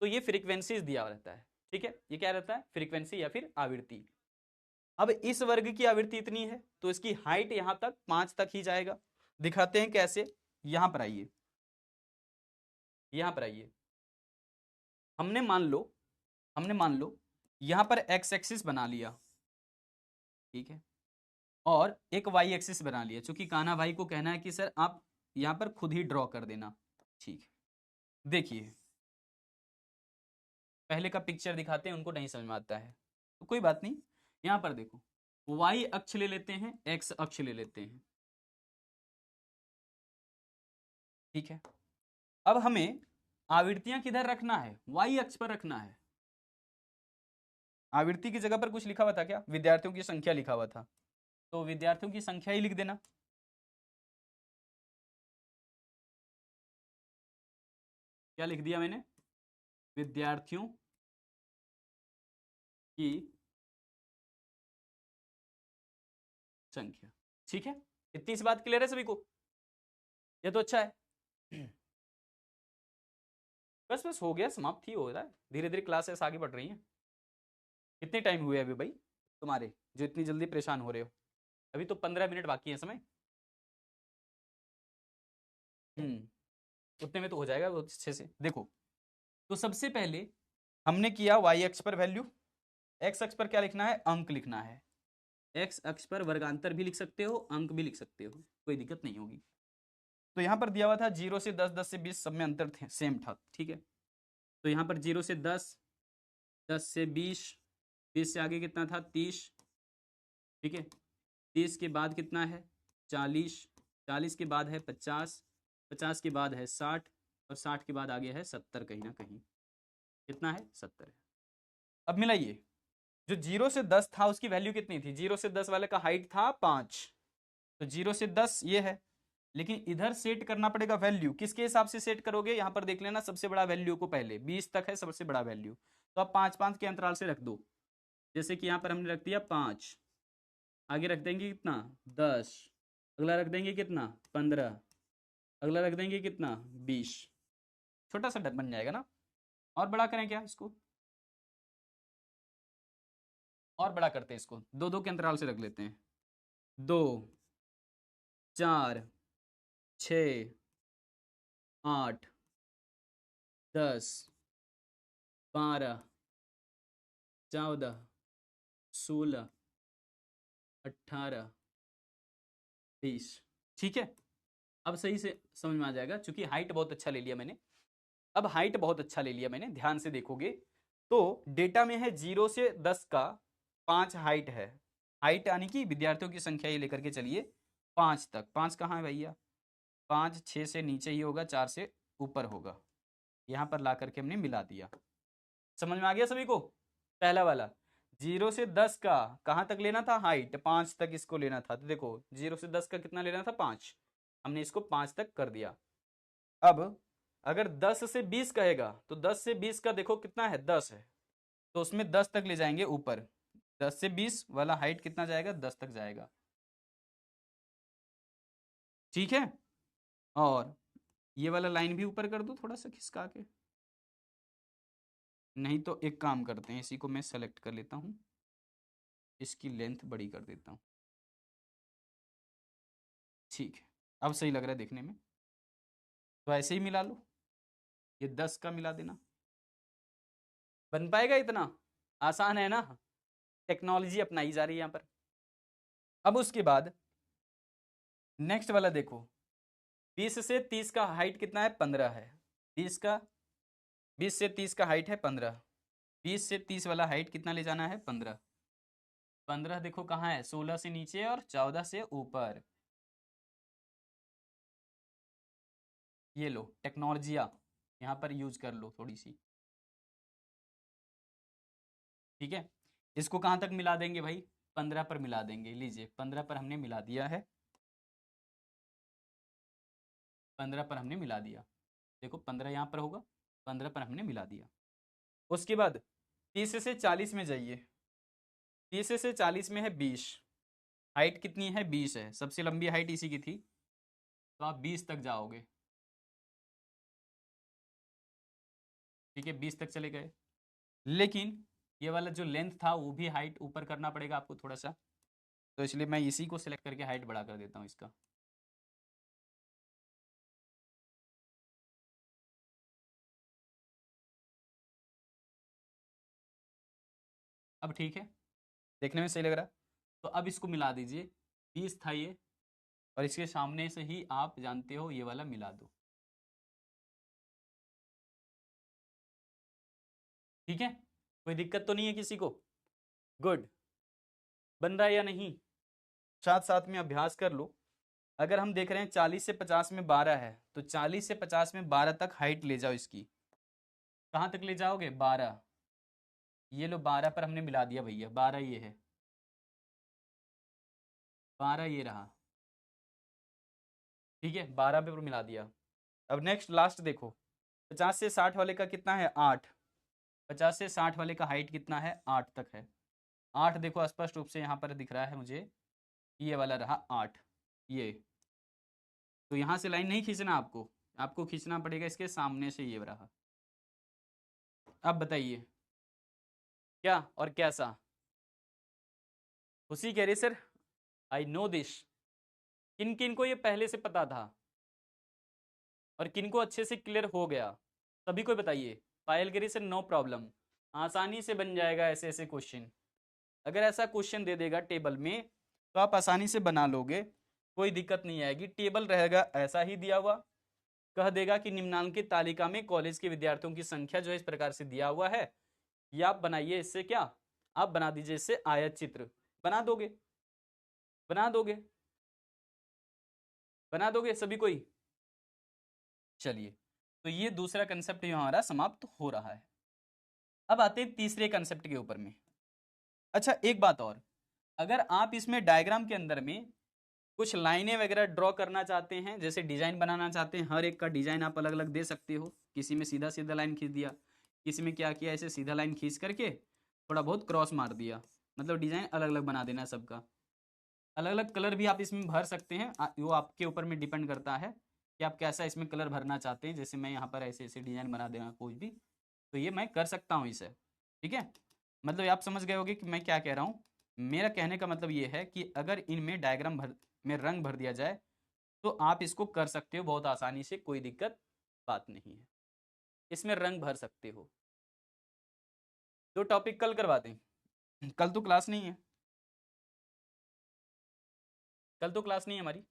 तो ये फ्रीक्वेंसीज दिया रहता है। ठीक है, ये क्या रहता है, फ्रीक्वेंसी या फिर आवृत्ति। अब इस वर्ग की आवृत्ति इतनी है तो इसकी हाइट यहां तक 5 तक ही जाएगा। दिखाते हैं कैसे, यहां पर आइए, यहां पर आइए। हमने मान लो यहां पर एक्स एक्सिस बना लिया, ठीक है, और एक वाई एक्सिस बना लिया, क्योंकि कान्हा भाई को कहना है कि सर आप यहां पर खुद ही ड्रॉ कर देना। ठीक है, देखिए पहले का पिक्चर दिखाते हैं, उनको नहीं समझ में आता है तो कोई बात नहीं। यहां पर देखो वाई अक्ष ले लेते हैं, एक्स अक्ष ले लेते हैं, ठीक है। अब हमें आवृत्तियां किधर रखना है, वाई अक्ष पर रखना है। आवृत्ति की जगह पर कुछ लिखा हुआ था क्या, विद्यार्थियों की संख्या लिखा हुआ था, तो विद्यार्थियों की संख्या ही लिख देना। क्या लिख दिया मैंने, विद्यार्थियों की संख्या। ठीक है, इतनी सी बात क्लियर है सभी को? ये तो अच्छा है। बस बस हो गया, समाप्त ही हो रहा है, धीरे धीरे क्लासेस आगे बढ़ रही हैं। कितने टाइम हुए अभी भाई तुम्हारे, जो इतनी जल्दी परेशान हो रहे हो? अभी तो 15 मिनट बाकी है समय। उतने में तो हो जाएगा वो अच्छे से। देखो, तो सबसे पहले हमने किया वाई अक्ष पर वैल्यू, एक्स अक्ष पर क्या लिखना है, अंक लिखना है। एक्स अक्ष पर वर्गांतर भी लिख सकते हो, अंक भी लिख सकते हो, कोई दिक्कत नहीं होगी। तो यहाँ पर दिया हुआ था 0 से 10, 10 से 20, सब में अंतर थे, सेम था। ठीक है, तो यहाँ पर 0 से 10, 10 से 20, 20 से आगे कितना था, 30। ठीक है, 30 के बाद कितना है, 40, 40 के बाद है 50, 50 के बाद है 60, और 60 के बाद आगे है 70, कहीं ना कहीं कितना है, 70 है। अब मिलाइए, जो 0 से 10 था उसकी वैल्यू कितनी थी, 0 से 10 वाले का हाइट था 5, तो 0 से 10 ये है। लेकिन इधर सेट करना पड़ेगा वैल्यू, किसके हिसाब से सेट करोगे, यहां पर देख लेना, सबसे बड़ा वैल्यू को पहले, 20 तक है सबसे बड़ा वैल्यू, तो आप 5 5 के अंतराल से रख दो। जैसे कि यहां पर हमने रख दिया 5, आगे रख देंगे कितना, 10, अगला रख देंगे कितना, 15, अगला रख देंगे कितना, 20। छोटा सा बन जाएगा ना। और बड़ा करें क्या इसको, और बड़ा करते हैं इसको, 2 2 के अंतराल से रख लेते हैं, 2, 4, 6, 8, 10, 12, 14, 16, 18, 20। ठीक है, अब सही से समझ में आ जाएगा, क्योंकि हाइट बहुत अच्छा ले लिया मैंने। अब हाइट बहुत अच्छा ले लिया मैंने, ध्यान से देखोगे तो डेटा में है 0 से 10 का 5 हाइट है। हाइट यानी कि विद्यार्थियों की संख्या ये लेकर के चलिए 5 तक। 5 कहाँ है भैया, 5 6 से नीचे ही होगा, 4 से ऊपर होगा। यहाँ पर ला करके हमने मिला दिया। समझ में आ गया सभी को? पहला वाला 0 से 10 का कहाँ तक लेना था, हाइट 5 तक इसको लेना था। तो देखो 0 से 10 का कितना लेना था, 5, हमने इसको 5 तक कर दिया। अब अगर 10 से 20 कहेगा तो 10 से 20 का देखो कितना है, 10 है, तो उसमें 10 तक ले जाएंगे ऊपर। 10 से 20 वाला हाइट कितना जाएगा, 10 तक जाएगा। ठीक है, और ये वाला लाइन भी ऊपर कर दो थोड़ा सा खिसका के, नहीं तो एक काम करते हैं, इसी को मैं सेलेक्ट कर लेता हूँ, इसकी लेंथ बड़ी कर देता हूँ। ठीक है, अब सही लग रहा है देखने में। तो ऐसे ही मिला लो, ये 10 का मिला देना। बन पाएगा इतना आसान है ना, टेक्नोलॉजी अपनाई जा रही है यहाँ पर। अब उसके बाद नेक्स्ट वाला देखो, 20 से 30 का हाइट कितना है, 15 है। 20 से 30 का हाइट है 15, 20 से 30 वाला हाइट कितना ले जाना है, 15। 15 देखो कहाँ है, 16 से नीचे और 14 से ऊपर। ये लो टेक्नोलॉजिया यहाँ पर यूज कर लो थोड़ी सी। ठीक है, इसको कहाँ तक मिला देंगे भाई, 15 पर मिला देंगे। लीजिए 15 पर हमने मिला दिया है, 15 पर हमने मिला दिया। देखो 15 यहाँ पर होगा, 15 पर हमने मिला दिया। उसके बाद 30 से 40 में जाइए, 30 से 40 में है 20, हाइट कितनी है, 20 है, सबसे लंबी हाइट इसी की थी, तो आप 20 तक जाओगे। ठीक है, 20 तक चले गए, लेकिन ये वाला जो लेंथ था वो भी हाइट ऊपर करना पड़ेगा आपको थोड़ा सा, तो इसलिए मैं इसी को सिलेक्ट करके हाइट बढ़ा कर देता हूँ इसका। अब ठीक है, देखने में सही लग रहा है। तो अब इसको मिला दीजिए, 20 था ये, और इसके सामने से ही आप जानते हो ये वाला मिला दो। ठीक है, कोई दिक्कत तो नहीं है किसी को? गुड, बन रहा है या नहीं? साथ साथ में अभ्यास कर लो। अगर हम देख रहे हैं 40 से 50 में 12 है, तो 40 से 50 में 12 तक हाइट ले जाओ इसकी। कहाँ तक ले जाओगे, 12। ये लो 12 पर हमने मिला दिया भैया, 12 ये है, 12 ये रहा। ठीक है, 12 पे मिला दिया। अब नेक्स्ट लास्ट देखो, 50 से 60 वाले का कितना है, 8। 50 से 60 वाले का हाइट कितना है, 8 तक है। 8 देखो स्पष्ट रूप से यहाँ पर दिख रहा है मुझे, ये वाला रहा 8, ये। तो यहाँ से लाइन नहीं खींचना आपको, आपको खींचना पड़ेगा इसके सामने से, ये रहा। अब बताइए क्या और कैसा। खुशी कह रही सर आई नो दिस, किन किन को ये पहले से पता था और किन को अच्छे से क्लियर हो गया, सभी को बताइए। पायल कह रही सर नो प्रॉब्लम, आसानी से बन जाएगा ऐसे ऐसे क्वेश्चन। अगर ऐसा क्वेश्चन दे देगा टेबल में तो आप आसानी से बना लोगे, कोई दिक्कत नहीं आएगी। टेबल रहेगा ऐसा ही दिया हुआ, कह देगा कि निम्नांकित तालिका में कॉलेज के विद्यार्थियों की संख्या जो है इस प्रकार से दिया हुआ है, ये आप बनाइए। इससे क्या, आप बना दीजिए इससे आयत चित्र, बना दोगे, बना दोगे, बना दोगे सभी कोई। चलिए, तो ये दूसरा कंसेप्ट हमारा समाप्त हो रहा है। अब आते हैं तीसरे कंसेप्ट के ऊपर में। अच्छा एक बात और, अगर आप इसमें डायग्राम के अंदर में कुछ लाइनें वगैरह ड्रॉ करना चाहते हैं, जैसे डिजाइन बनाना चाहते हैं, हर एक का डिजाइन आप अलग अलग दे सकते हो। किसी में सीधा सीधा लाइन खींच दिया, किसी में क्या किया, ऐसे सीधा लाइन खींच करके थोड़ा बहुत क्रॉस मार दिया, मतलब डिजाइन अलग अलग बना देना सबका। अलग अलग कलर भी आप इसमें भर सकते हैं, वो आपके ऊपर में डिपेंड करता है कि आप कैसा इसमें कलर भरना चाहते हैं। जैसे मैं यहाँ पर ऐसे ऐसे डिजाइन बना देना कुछ भी, तो ये मैं कर सकता हूँ इसे, ठीक है। मतलब आप समझ गए होगे कि मैं क्या कह रहा हूँ। मेरा कहने का मतलब ये है कि अगर इनमें डायग्राम में रंग भर दिया जाए तो आप इसको कर सकते हो बहुत आसानी से, कोई दिक्कत बात नहीं है, इसमें रंग भर सकते हो। तो टॉपिक कल करवाते हैं, कल तो क्लास नहीं है, कल तो क्लास नहीं है हमारी।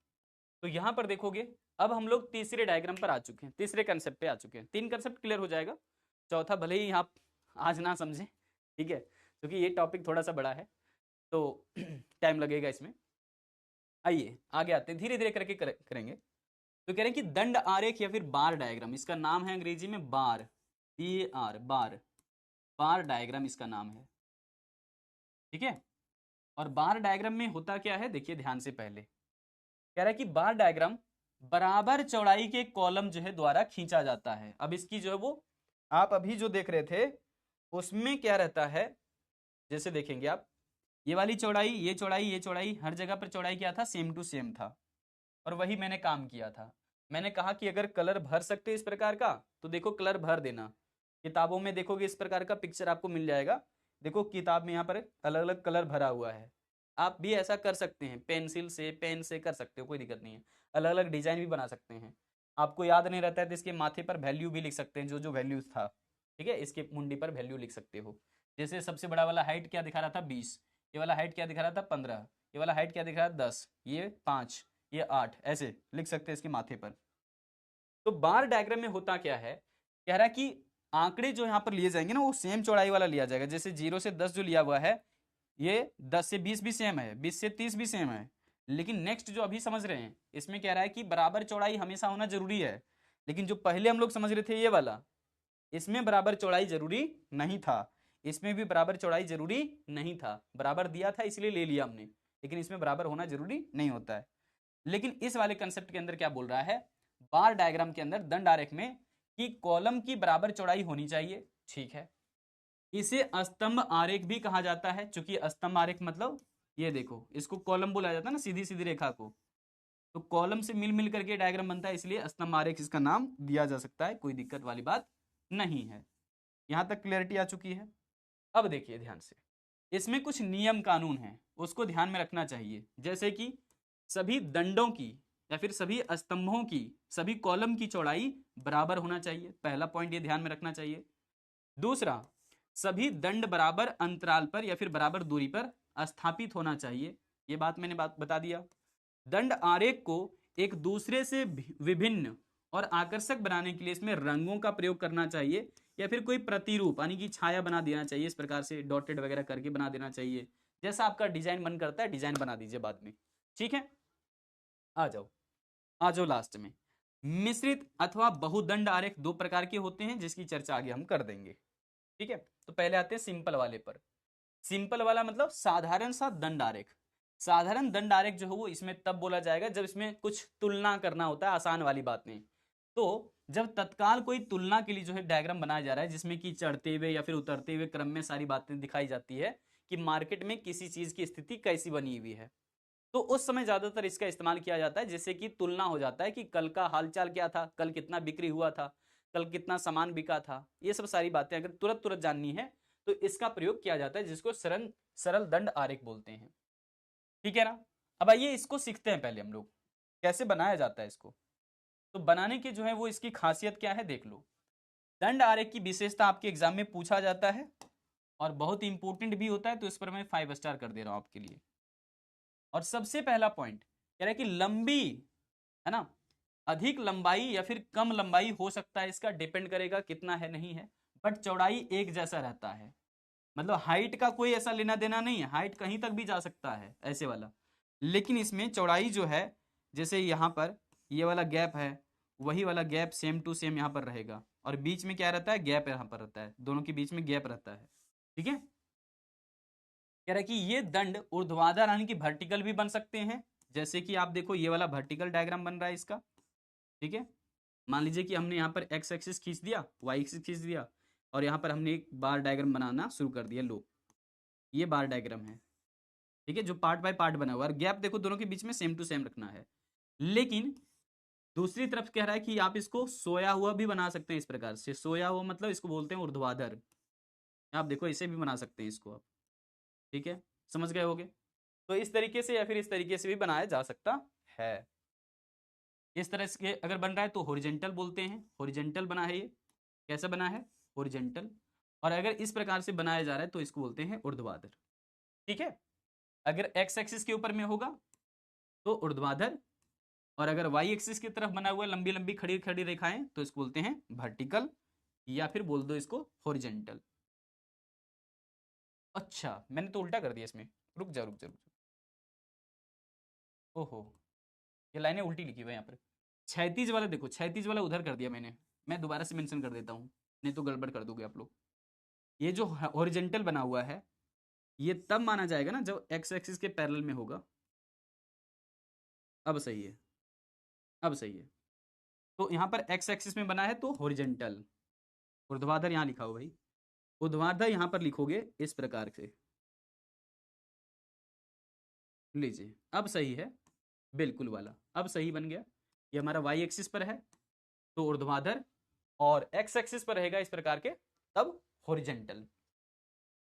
तो यहां पर देखोगे अब हम लोग तीसरे डायग्राम पर आ चुके हैं, तीसरे कंसेप्ट पे आ चुके हैं। 3 कंसेप्ट क्लियर हो जाएगा, चौथा भले ही आप आज ना समझें, ठीक है, क्योंकि ये टॉपिक थोड़ा सा बड़ा है तो टाइम लगेगा इसमें। आइए आगे आते हैं, धीरे धीरे करके करेंगे। तो कह रहे हैं कि दंड आरेख या फिर बार डायग्राम, इसका नाम है अंग्रेजी में बार, BAR, बार, बार डायग्राम इसका नाम है, ठीक है। और बार डायग्राम में होता क्या है, देखिए ध्यान से। पहले कह रहा है कि बार डायग्राम बराबर चौड़ाई के कॉलम जो है द्वारा खींचा जाता है। अब इसकी जो है वो आप अभी जो देख रहे थे उसमें क्या रहता है, जैसे देखेंगे आप, ये वाली चौड़ाई, ये चौड़ाई, ये चौड़ाई, हर जगह पर चौड़ाई क्या था, सेम टू सेम था। और वही मैंने काम किया था, मैंने कहा कि अगर कलर भर सकते इस प्रकार का तो देखो कलर भर देना। किताबों में देखोगे इस प्रकार का पिक्चर आपको मिल जाएगा, देखो किताब में यहाँ पर अलग अलग कलर भरा हुआ है। आप भी ऐसा कर सकते हैं, पेंसिल से, पेन से कर सकते हो, कोई दिक्कत नहीं है। अलग अलग डिजाइन भी बना सकते हैं। आपको याद नहीं रहता है तो इसके माथे पर वैल्यू भी लिख सकते हैं, जो जो वैल्यूज था, ठीक है, इसके मुंडी पर वैल्यू लिख सकते हो। जैसे सबसे बड़ा वाला हाइट क्या दिखा रहा था, 20, ये वाला हाइट क्या दिखा रहा था, 15, ये वाला हाइट क्या दिख रहा था, 10, ये 5, ये 8, ऐसे लिख सकते हैं इसके माथे पर। तो बार डायग्राम में होता क्या है, कह रहा है कि आंकड़े जो यहाँ पर लिए जाएंगे ना वो सेम चौड़ाई वाला लिया जाएगा। जैसे 0 से 10 जो लिया हुआ है, ये 10 से 20 भी सेम है, 20 से 30 भी सेम है। लेकिन नेक्स्ट जो अभी समझ रहे हैं इसमें कह रहा है कि बराबर चौड़ाई हमेशा होना जरूरी है। लेकिन जो पहले हम लोग समझ रहे थे ये वाला, इसमें बराबर चौड़ाई जरूरी नहीं था, इसमें भी बराबर चौड़ाई जरूरी नहीं था। बराबर दिया था इसलिए ले लिया हमने, लेकिन इसमें बराबर होना जरूरी नहीं होता है। लेकिन इस वाले कंसेप्ट के अंदर क्या बोल रहा है, बार डायग्राम के अंदर दंड आरेख में, कि कॉलम की बराबर चौड़ाई होनी चाहिए, ठीक है। इसे स्तंभ आरेख भी कहा जाता है, चूंकि स्तंभ आरेख मतलब ये देखो, इसको कॉलम बोला जाता है ना, सीधी सीधी रेखा को, तो कॉलम से मिल मिल करके डायग्राम बनता है, इसलिए स्तंभ आरेख इसका नाम दिया जा सकता है, कोई दिक्कत वाली बात नहीं है। यहां तक क्लियरिटी आ चुकी है। अब देखिए ध्यान से, इसमें कुछ नियम कानून हैं, उसको ध्यान में रखना चाहिए। जैसे कि सभी दंडों की या फिर सभी स्तंभों की, सभी कॉलम की चौड़ाई बराबर होना चाहिए, पहला पॉइंट ये ध्यान में रखना चाहिए। दूसरा, सभी दंड बराबर अंतराल पर या फिर बराबर दूरी पर स्थापित होना चाहिए, ये बात मैंने बता दिया। दंड आरेख को एक दूसरे से विभिन्न और आकर्षक बनाने के लिए इसमें रंगों का प्रयोग करना चाहिए, या फिर कोई प्रतिरूप यानी कि छाया बना देना चाहिए, इस प्रकार से डॉटेड वगैरह करके बना देना चाहिए। जैसा आपका डिजाइन मन करता है डिजाइन बना दीजिए बाद में, ठीक है। आ जाओ, आ जाओ लास्ट में। मिश्रित अथवा बहुदंड आरेख 2 प्रकार के होते हैं, जिसकी चर्चा आगे हम कर देंगे, ठीक है। तो पहले आते हैं सिंपल वाले पर। सिंपल वाला मतलब साधारण सा दंड आरेख। साधारण दंड आरेख जो है वो इसमें तब बोला जाएगा जब इसमें कुछ तुलना करना होता है, आसान वाली बात नहीं। तो जब तत्काल कोई तुलना के लिए जो है डायग्राम बनाया जा रहा है जिसमें कि चढ़ते हुए या फिर उतरते हुए क्रम में सारी बातें दिखाई जाती है कि मार्केट में किसी चीज की स्थिति कैसी बनी हुई है, तो उस समय ज्यादातर इसका इस्तेमाल किया जाता है, जिससे कि तुलना हो जाता है कि कल का हालचाल क्या था, कल कितना बिक्री हुआ था, कल कितना सामान बिका था। ये सब सारी बातें अगर तुरंत तुरंत जाननी है तो इसका प्रयोग किया जाता है, जिसको सरल सरल दंड आरेख बोलते हैं। ठीक है ना। अब आइए इसको सीखते हैं पहले हम लोग कैसे बनाया जाता है इसको। तो बनाने की जो है वो इसकी खासियत क्या है देख लो। दंड आरेख की विशेषता आपके एग्जाम में पूछा जाता है और बहुत इंपॉर्टेंट भी होता है, तो इस पर मैं 5 स्टार कर दे रहा हूं आपके लिए। और सबसे पहला पॉइंट कह रहा है कि लंबी, है ना, अधिक लंबाई या फिर कम लंबाई हो सकता है, इसका डिपेंड करेगा कितना है नहीं है, बट चौड़ाई एक जैसा रहता है। मतलब हाइट का कोई ऐसा लेना देना नहीं है, हाइट कहीं तक भी जा सकता है ऐसे वाला, लेकिन इसमें चौड़ाई जो है, जैसे यहाँ पर ये वाला गैप है, वही वाला गैप सेम टू सेम यहाँ पर रहेगा, और बीच में क्या रहता है, गैप यहाँ पर रहता है, दोनों के बीच में गैप रहता है। ठीक है। कह रहा है कि ये दंड ऊर्ध्वाधर यानी कि वर्टिकल भी बन सकते हैं, जैसे कि आप देखो ये वाला वर्टिकल डायग्राम बन रहा है इसका। ठीक है। मान लीजिए कि हमने यहाँ पर एक्स एक्सिस खींच दिया, वाई एक्सिस खींच दिया, और यहाँ पर हमने एक बार डायग्राम बनाना शुरू कर दिया। लो ये बार डायग्राम है। ठीक है, जो पार्ट बाय पार्ट बना हुआ है, गैप देखो दोनों के बीच में सेम टू सेम रखना है। लेकिन दूसरी तरफ कह रहा है कि आप इसको सोया हुआ भी बना सकते हैं, इस प्रकार से। सोया हुआ मतलब इसको बोलते हैं ऊर्ध्वाधर। आप देखो इसे भी बना सकते हैं इसको आप। ठीक है, समझ गए होगे। तो इस तरीके से या फिर इस तरीके से भी बनाया जा सकता है। इस तरह से अगर बन रहा है तो हॉरिजॉन्टल बोलते हैं, हॉरिजॉन्टल बना है ये। कैसा बना है, हॉरिजॉन्टल। और अगर इस प्रकार से बनाया जा रहा है तो इसको बोलते हैं ऊर्ध्वाधर। ठीक है। अगर एक्स एक्सिस के ऊपर में होगा तो ऊर्ध्वाधर, और अगर वाई एक्सिस की तरफ बना हुआ लंबी लंबी खड़ी खड़ी रेखाएं तो इसको बोलते हैं वर्टिकल, या फिर बोल दो इसको हॉरिजॉन्टल। अच्छा मैंने तो उल्टा कर दिया इसमें, रुक जा रुक जा रुक जा। ओहो, ये लाइनें उल्टी लिखी हुई है यहाँ पर। क्षैतिज वाला देखो, क्षैतिज वाला उधर कर दिया मैंने। मैं दोबारा से मेंशन कर देता हूँ, नहीं तो गड़बड़ कर दोगे आप लोग। ये जो हॉरिजॉन्टल बना हुआ है ये तब माना जाएगा ना जब एक्स एक्सिस के पैरेलल में होगा। अब सही है, अब सही है। तो यहाँ पर एक्स एक्सिस में बना है तो हॉरिजॉन्टल। ऊर्ध्वाधर यहाँ लिखा हो भाई, ऊर्ध्वाधर यहाँ पर लिखोगे इस प्रकार से। लीजिए अब सही है, बिल्कुल वाला अब सही बन गया। ये हमारा वाई एक्सिस पर है तो ऊर्ध्वाधर, और एक्स एक्सिस पर रहेगा इस प्रकार के तब हॉरिजॉन्टल।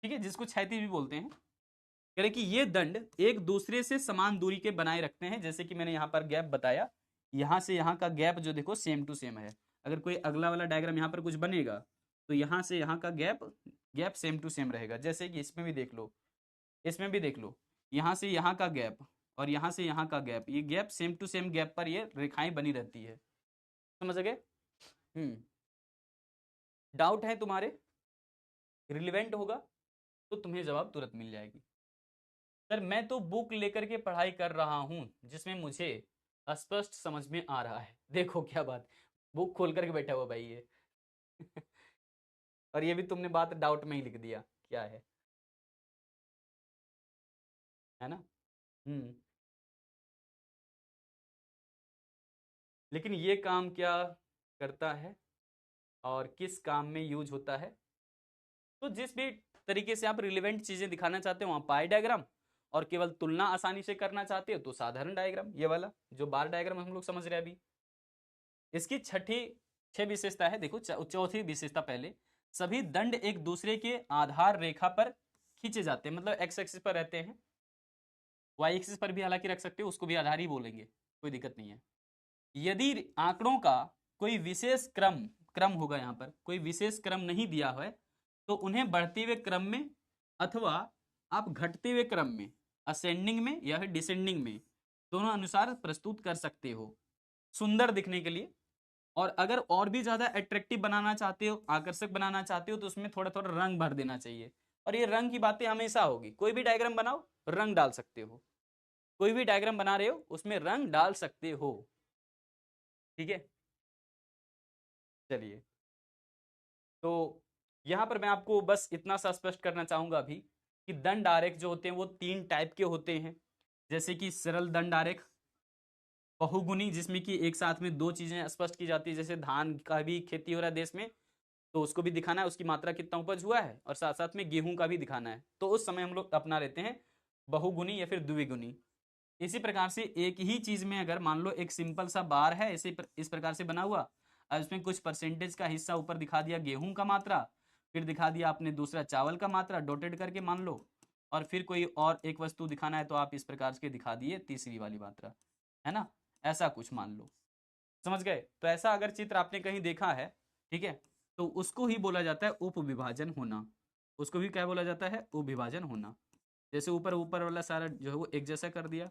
ठीक है, जिसको क्षैतिज भी बोलते हैं। कह रहे कि ये दंड एक दूसरे से समान दूरी के बनाए रखते हैं, जैसे कि मैंने यहाँ पर गैप बताया, यहाँ से यहाँ का गैप जो देखो सेम टू सेम है। अगर कोई अगला वाला डायग्राम यहाँ पर कुछ बनेगा तो यहाँ से यहाँ का gap gap same to same रहेगा, जैसे कि इसमें भी देख लो, इसमें भी देख लो, यहाँ से यहाँ का गैप और यहाँ से यहाँ का गैप, ये gap same to same gap पर ये रेखाएं बनी रहती है। समझ गए। डाउट है तुम्हारे, रिलेवेंट होगा तो तुम्हें जवाब तुरंत मिल जाएगी। सर मैं तो बुक लेकर के पढ़ाई कर रहा हूं जिसमें मुझे स्पष्ट समझ में आ रहा है। देखो क्या बात, बुक खोल करके बैठा हुआ भाई ये और ये भी तुमने बात डाउट में ही लिख दिया, क्या है ना। हम्म। लेकिन ये काम क्या करता है और किस काम में यूज होता है, तो जिस भी तरीके से आप रिलेवेंट चीजें दिखाना चाहते हो वहां पाई डायग्राम, और केवल तुलना आसानी से करना चाहते हो तो साधारण डायग्राम, ये वाला जो बार डायग्राम हम लोग समझ रहे हैं अभी। इसकी छह विशेषता है, देखो चौथी विशेषता पहले, सभी दंड एक दूसरे के आधार रेखा पर खींचे जाते हैं, मतलब एक्स एक्सिस पर रहते हैं, वाई एक्सिस पर भी हालांकि रख सकते हो, उसको भी आधार ही बोलेंगे, कोई दिक्कत नहीं है। यदि आंकड़ों का कोई विशेष क्रम क्रम होगा, यहाँ पर कोई विशेष क्रम नहीं दिया है तो उन्हें बढ़ते हुए क्रम में अथवा आप घटते हुए क्रम में, असेंडिंग में या फिर डिसेंडिंग में, दोनों अनुसार प्रस्तुत कर सकते हो सुंदर दिखने के लिए। और अगर और भी ज्यादा अट्रैक्टिव बनाना चाहते हो, आकर्षक बनाना चाहते हो, तो उसमें थोड़ा थोड़ा रंग भर देना चाहिए। और ये रंग की बातें हमेशा होगी, कोई भी डायग्राम बनाओ रंग डाल सकते हो, कोई भी डायग्राम बना रहे हो उसमें रंग डाल सकते हो। ठीक है, चलिए। तो यहां पर मैं आपको बस इतना सा स्पष्ट करना चाहूंगा अभी कि दंड आरेख जो होते हैं वो 3 टाइप के होते हैं, जैसे कि सरल दंड आरेख, बहुगुनी जिसमें कि एक साथ में दो चीजें स्पष्ट की जाती है, जैसे धान का भी खेती हो रहा है देश में तो उसको भी दिखाना है, उसकी मात्रा कितना उपज हुआ है, और साथ साथ में गेहूं का भी दिखाना है, तो उस समय हम लोग अपना लेते हैं बहुगुनी या फिर द्विगुनी। इसी प्रकार से एक ही चीज में अगर मान लो एक सिंपल सा बार है इस प्रकार से बना हुआ, और इसमें कुछ परसेंटेज का हिस्सा ऊपर दिखा दिया गेहूं का मात्रा, फिर दिखा दिया आपने दूसरा चावल का मात्रा डॉटेड करके मान लो, और फिर कोई और एक वस्तु दिखाना है तो आप इस प्रकार से दिखा दिए तीसरी वाली मात्रा, है ना, ऐसा कुछ मान लो। समझ गए? तो ऐसा अगर चित्र आपने कहीं देखा है, ठीक है, तो उसको ही बोला जाता है उपविभाजन होना। उसको भी क्या बोला जाता है? उपविभाजन होना। जैसे ऊपर ऊपर वाला सारा जो है वो एक जैसा कर दिया,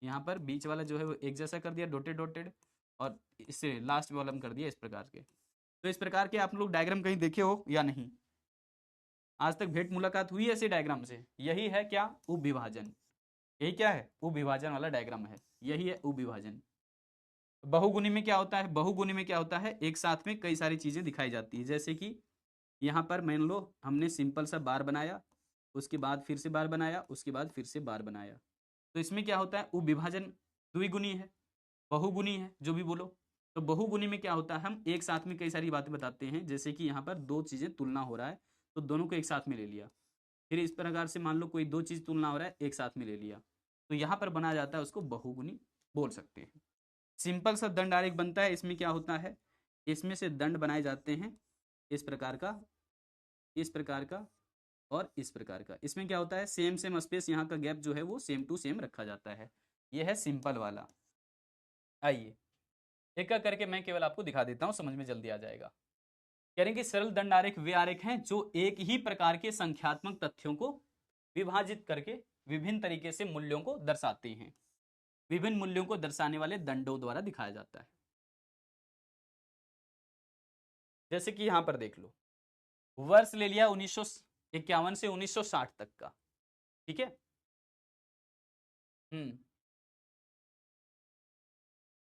यहाँ पर बीच वाला जो है वो एक जैसा कर दिया डॉटेड डॉटेड, और इससे लास्ट कॉलम कर दिया इस प्रकार के। तो इस प्रकार के आप लोग डायग्राम कहीं देखे हो या नहीं? आज तक भेंट मुलाकात हुई ऐसे डायग्राम से? यही है क्या? उपविभाजन। यही क्या है? उपविभाजन वाला डायग्राम है, यही है उपविभाजन। बहुगुणी में क्या होता है? बहुगुणी में क्या होता है? एक साथ में कई सारी चीजें दिखाई जाती है, जैसे कि यहाँ पर मान लो हमने सिंपल सा बार बनाया, उसके बाद फिर से बार बनाया, उसके बाद फिर से बार बनाया, तो इसमें क्या होता है? उपविभाजन। द्विगुणी है, बहुगुणी है, जो भी बोलो। तो बहुगुणी में क्या होता है? हम एक साथ में कई सारी बातें बताते हैं, जैसे कि यहाँ पर दो चीजें तुलना हो रहा है तो दोनों को एक साथ में ले लिया, फिर इस प्रकार से मान लो कोई दो चीज तुलना हो रहा है एक साथ में ले लिया, तो यहाँ पर बनाया जाता है, उसको बहुगुणी बोल सकते हैं। सिंपल सा दंड आरेख बनता है, इसमें क्या होता है? इसमें से दंड बनाए जाते हैं इस प्रकार का, इस प्रकार का और इस प्रकार का। इसमें क्या होता है? सेम सेम स्पेस, यहाँ का गैप जो है वो सेम टू सेम रखा जाता है। यह है सिंपल वाला। आइए एक एक करके मैं केवल आपको दिखा देता हूं, समझ में जल्दी आ जाएगा। कह रहे हैं कि सरल दंड आरेख वे आरेख हैं जो एक ही प्रकार के संख्यात्मक तथ्यों को विभाजित करके विभिन्न तरीके से मूल्यों को दर्शाते हैं। विभिन्न मूल्यों को दर्शाने वाले दंडों द्वारा दिखाया जाता है। जैसे कि यहां पर देख लो, वर्ष ले लिया 1951 से 1960 तक का, ठीक है।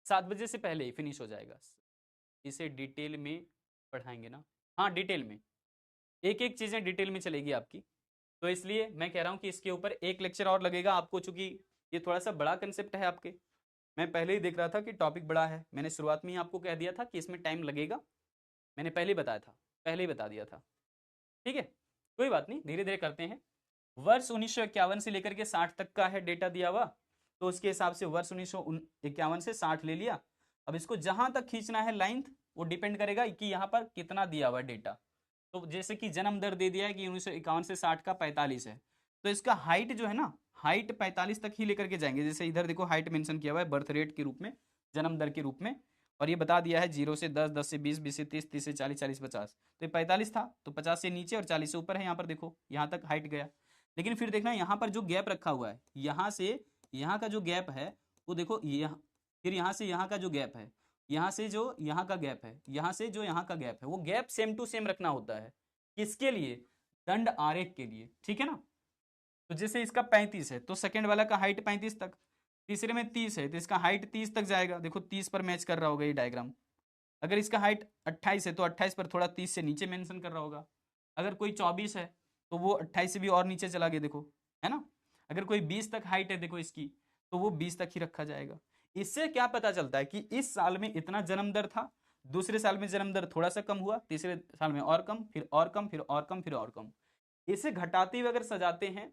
7 बजे से पहले ही फिनिश हो जाएगा। इसे डिटेल में पढ़ाएंगे ना? हाँ डिटेल में, एक एक चीजें डिटेल में चलेगी आपकी, तो इसलिए मैं कह रहा हूं कि इसके ऊपर एक लेक्चर और लगेगा आपको, चूंकि ये थोड़ा सा बड़ा कंसेप्ट है आपके। मैं पहले ही देख रहा था कि टॉपिक बड़ा है, मैंने शुरुआत में ही आपको कह दिया था कि इसमें टाइम लगेगा, मैंने पहले ही बताया था, पहले ही बता दिया था, ठीक है। कोई बात नहीं, धीरे धीरे करते हैं। वर्ष 1951 से लेकर के 60 तक का है डेटा दिया हुआ, तो उसके हिसाब से वर्ष 1951 से 60 ले लिया। अब इसको जहां तक खींचना है लेंथ, वो डिपेंड करेगा कि यहाँ पर कितना दिया हुआ डेटा। तो जैसे कि जन्म दर दे दिया है कि 1951 से 60 का 45 है, तो इसका हाइट जो है ना, हाइट 45 तक ही लेकर के जाएंगे। जैसे इधर देखो हाइट मेंशन किया हुआ है बर्थ रेट के रूप में, जन्म दर के रूप में, और ये बता दिया है 0 से 10, 10 से 20, 20 से 30, 30 से 40, 40 से 50, तो ये 45 था, तो 50 से नीचे और 40 से ऊपर है। यहाँ पर देखो यहाँ तक हाइट गया, लेकिन फिर देखना यहाँ पर जो गैप रखा हुआ है, यहाँ से यहाँ का जो गैप है वो देखो, यहाँ फिर यहाँ से यहाँ का जो गैप है, यहाँ से जो यहाँ का गैप है, यहाँ से जो यहाँ का गैप है, वो गैप सेम टू सेम रखना होता है। किसके लिए? दंड आरेख के लिए, ठीक है ना। तो जैसे इसका 35 है तो सेकंड वाला का हाइट 35 तक, तीसरे में 30 है तो इसका हाइट 30 तक जाएगा। देखो 30 पर मैच कर रहा होगा ये डायग्राम। अगर इसका हाइट 28 है तो 28 पर थोड़ा 30 से नीचे मेंशन कर रहा होगा। अगर कोई 24 है तो वो 28 से भी और नीचे चला गया, देखो, है ना। अगर कोई 20 तक हाइट है देखो इसकी, तो वो 20 तक ही रखा जाएगा। इससे क्या पता चलता है कि इस साल में इतना जन्म दर था, दूसरे साल में जन्म दर थोड़ा सा कम हुआ, तीसरे साल में और कम, फिर और कम, फिर और कम, फिर और कम। इसे घटाते हुए अगर सजाते हैं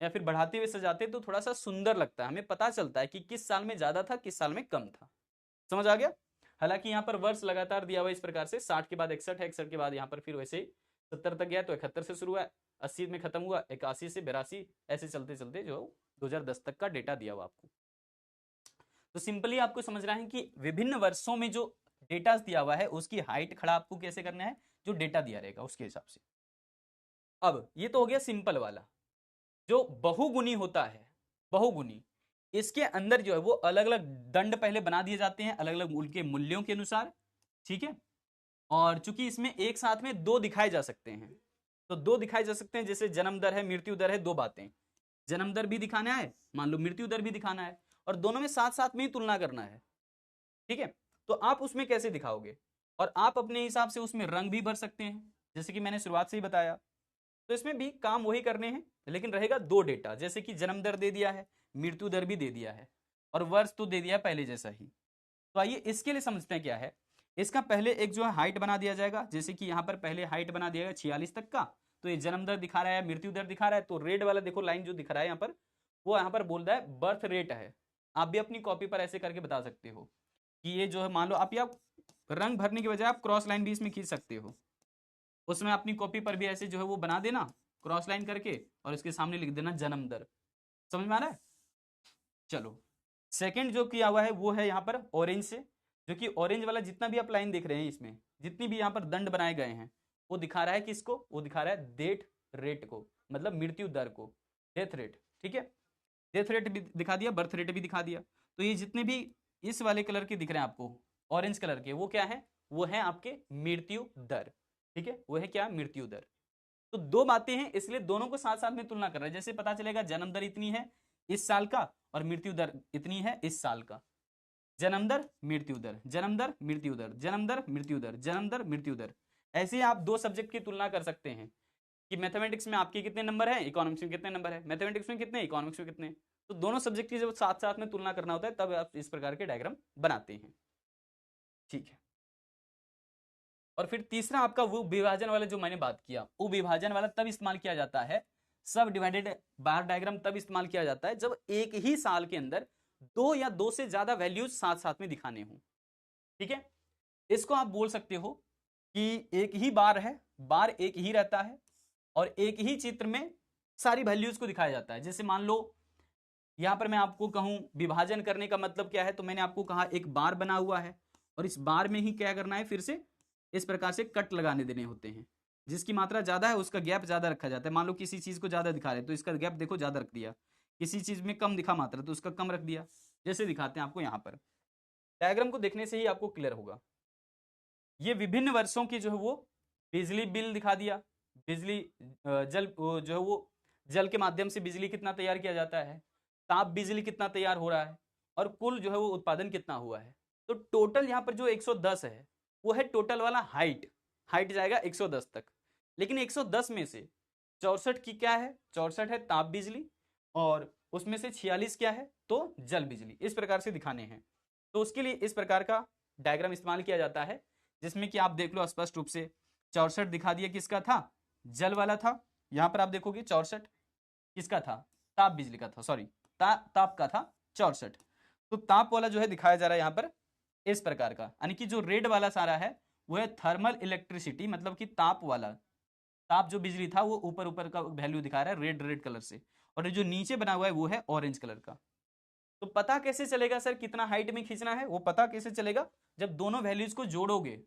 या फिर बढ़ाते हुए सजाते हैं तो थोड़ा सा सुंदर लगता है, हमें पता चलता है कि किस साल में ज्यादा था, किस साल में कम था। समझ आ गया? हालांकि यहाँ पर वर्ष लगातार दिया हुआ इस प्रकार से, 60 के बाद 61 है, 61 के बाद यहाँ पर फिर वैसे ही 70 तक गया तो 71 से शुरू हुआ, 80 में खत्म हुआ, 81 से 82, ऐसे चलते चलते जो 2010 तक का डेटा दिया हुआ आपको। तो सिंपली आपको समझ रहा है कि विभिन्न वर्षों में जो डेटा दिया हुआ है उसकी हाइट खड़ा आपको कैसे करना है, जो डेटा दिया रहेगा उसके हिसाब से। अब ये तो हो गया सिंपल वाला। जो बहुगुनी होता है, बहुगुनी, इसके अंदर जो है वो अलग अलग दंड पहले बना दिए जाते हैं अलग अलग उनके मूल्यों के अनुसार, ठीक है। और चूंकि इसमें एक साथ में दो दिखाए जा सकते हैं, तो दो दिखाए जा सकते हैं, जैसे जन्म दर है, मृत्यु दर है, दो बातें, जन्म दर भी दिखाना है, मान लो मृत्यु दर भी दिखाना है, और दोनों में साथ साथ में ही तुलना करना है, ठीक है। तो आप उसमें कैसे दिखाओगे? और आप अपने हिसाब से उसमें रंग भी भर सकते हैं, जैसे कि मैंने शुरुआत से ही बताया। तो इसमें भी काम वही करने हैं, लेकिन रहेगा दो डेटा, जैसे कि जन्म दर दे दिया है, मृत्यु दर भी दे दिया है, और वर्ष तो दे दिया पहले जैसा ही। तो आइए इसके लिए समझते हैं क्या है। इसका पहले एक जो है हाइट बना दिया जाएगा, जैसे कि यहाँ पर पहले हाइट बना दिया जाएगा 46 तक का। तो ये जन्म दर दिखा रहा है, मृत्यु दर दिखा रहा है। तो रेड वाला देखो लाइन जो दिख रहा है यहाँ पर, वो यहाँ पर बोल रहा है बर्थ रेट है। आप भी अपनी कॉपी पर ऐसे करके बता सकते हो कि ये जो है, मान लो आप या रंग भरने की बजाय आप क्रॉस लाइन भी इसमें खींच सकते हो। उसमें अपनी कॉपी पर भी ऐसे जो है वो बना देना क्रॉस लाइन करके, और इसके सामने लिख देना जन्म दर। समझ में आ रहा है? चलो सेकंड जो किया हुआ है वो है यहाँ पर ऑरेंज से, जो कि ऑरेंज वाला जितना भी आप लाइन देख रहे हैं इसमें जितनी भी यहाँ पर दंड बनाए गए हैं, वो दिखा रहा है किसको? वो दिखा रहा है डेथ रेट को, मतलब मृत्यु दर को, डेथ रेट। ठीक है, डेथ रेट भी दिखा दिया, बर्थ रेट भी दिखा दिया। तो ये जितने भी इस वाले कलर के दिख रहे हैं आपको, ऑरेंज कलर के, वो क्या है? वो है आपके मृत्यु दर। ठीक है, वो है क्या? मृत्यु दर। तो दो बातें हैं, इसलिए दोनों को साथ साथ में तुलना कर रहे हैं। जैसे पता चलेगा जन्म दर इतनी है इस साल का और मृत्यु दर इतनी है इस साल का। जन्म दर मृत्यु दर, जन्म दर मृत्यु दर, जन्म दर मृत्यु दर, जन्म दर मृत्यु दर। ऐसे ही आप दो सब्जेक्ट की तुलना कर सकते हैं कि मैथमेटिक्स में आपके कितने नंबर है, इकोनॉमिक्स में कितने नंबर है, मैथमेटिक्स में कितने, इकोनॉमिक्स में कितने। तो दोनों सब्जेक्ट की जब साथ साथ में तुलना करना होता है तब आप इस प्रकार के डायग्राम बनाते हैं। ठीक है, और फिर तीसरा आपका वो विभाजन वाला जो मैंने बात किया, वो विभाजन वाला तब इस्तेमाल किया जाता है, सब डिवाइडेड बार डायग्राम तब इस्तेमाल किया जाता है जब एक ही साल के अंदर दो या दो से ज्यादा वैल्यूज साथ साथ में दिखाने हो। ठीक है, इसको आप बोल सकते हो कि एक ही बार है, बार एक ही रहता है और एक ही चित्र में सारी वैल्यूज को दिखाया जाता है। जैसे मान लो यहां पर मैं आपको कहूं विभाजन करने का मतलब क्या है, तो मैंने आपको कहा एक बार बना हुआ है और इस बार में ही क्या करना है, फिर से इस प्रकार से कट लगाने देने होते हैं। जिसकी मात्रा ज्यादा है उसका गैप ज्यादा रखा जाता है। मान लो किसी चीज को ज्यादा दिखा रहे हैं तो इसका गैप देखो ज्यादा रख दिया, किसी चीज में कम दिखा मात्रा तो उसका कम रख दिया। जैसे दिखाते हैं आपको यहाँ पर, डायग्राम को देखने से ही आपको क्लियर होगा। ये विभिन्न वर्षों की जो है वो बिजली बिल दिखा दिया, बिजली जल जो है वो जल के माध्यम से बिजली कितना तैयार किया जाता है, ताप बिजली कितना तैयार हो रहा है और कुल जो है वो उत्पादन कितना हुआ है। तो टोटल यहाँ पर जो 110 है वो है टोटल वाला हाइट, हाइट जाएगा 110 तक। लेकिन 110 में से 64 की क्या है, 64 है ताप बिजली और उसमें से 46 क्या है, तो जल बिजली। इस प्रकार से दिखाने हैं, तो उसके लिए इस प्रकार का डायग्राम इस्तेमाल किया जाता है, जिसमें कि आप देख लो स्पष्ट रूप से 64 दिखा दिया किसका था, जल वाला था। यहां पर आप देखोगे 64 किसका था, ताप बिजली का था, सॉरी ताप का था 64। तो ताप वाला जो है दिखाया जा रहा है यहाँ पर इस प्रकार का, यानी कि जो रेड वाला सारा है वो है थर्मल इलेक्ट्रिसिटी, मतलब कि ताप वाला, ताप जो बिजली था वो ऊपर ऊपर का वैल्यू दिखा रहा है रेड रेड कलर से, और जो नीचे बना हुआ है वो है ऑरेंज कलर का। तो पता कैसे चलेगा सर कितना हाइट में खींचना है, वो पता कैसे चलेगा जब दोनों वैल्यूज को जोड़ोगे।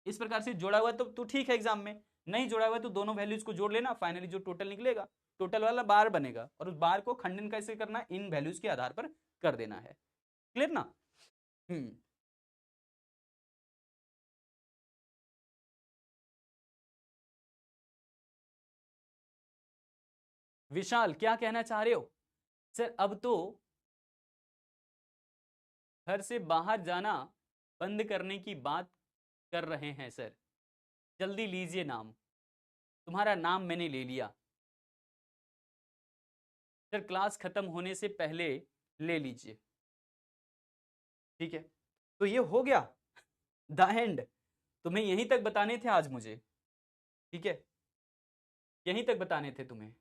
इस प्रकार से जोड़ा हुआ तो ठीक है एग्जाम में, नहीं जोड़ा हुआ तो दोनों वैल्यूज को जोड़ लेना, फाइनली जो टोटल निकलेगा टोटल वाला बार बनेगा, और उस बार को खंडन कैसे करना, इन वैल्यूज के आधार पर कर देना है। क्लियर ना? विशाल क्या कहना चाह रहे हो? सर अब तो घर से बाहर जाना बंद करने की बात कर रहे हैं सर, जल्दी लीजिए नाम, तुम्हारा नाम मैंने ले लिया सर, क्लास खत्म होने से पहले ले लीजिए। ठीक है, तो ये हो गया द एंड। तुम्हें यहीं तक बताने थे आज मुझे, ठीक है, यहीं तक बताने थे तुम्हें।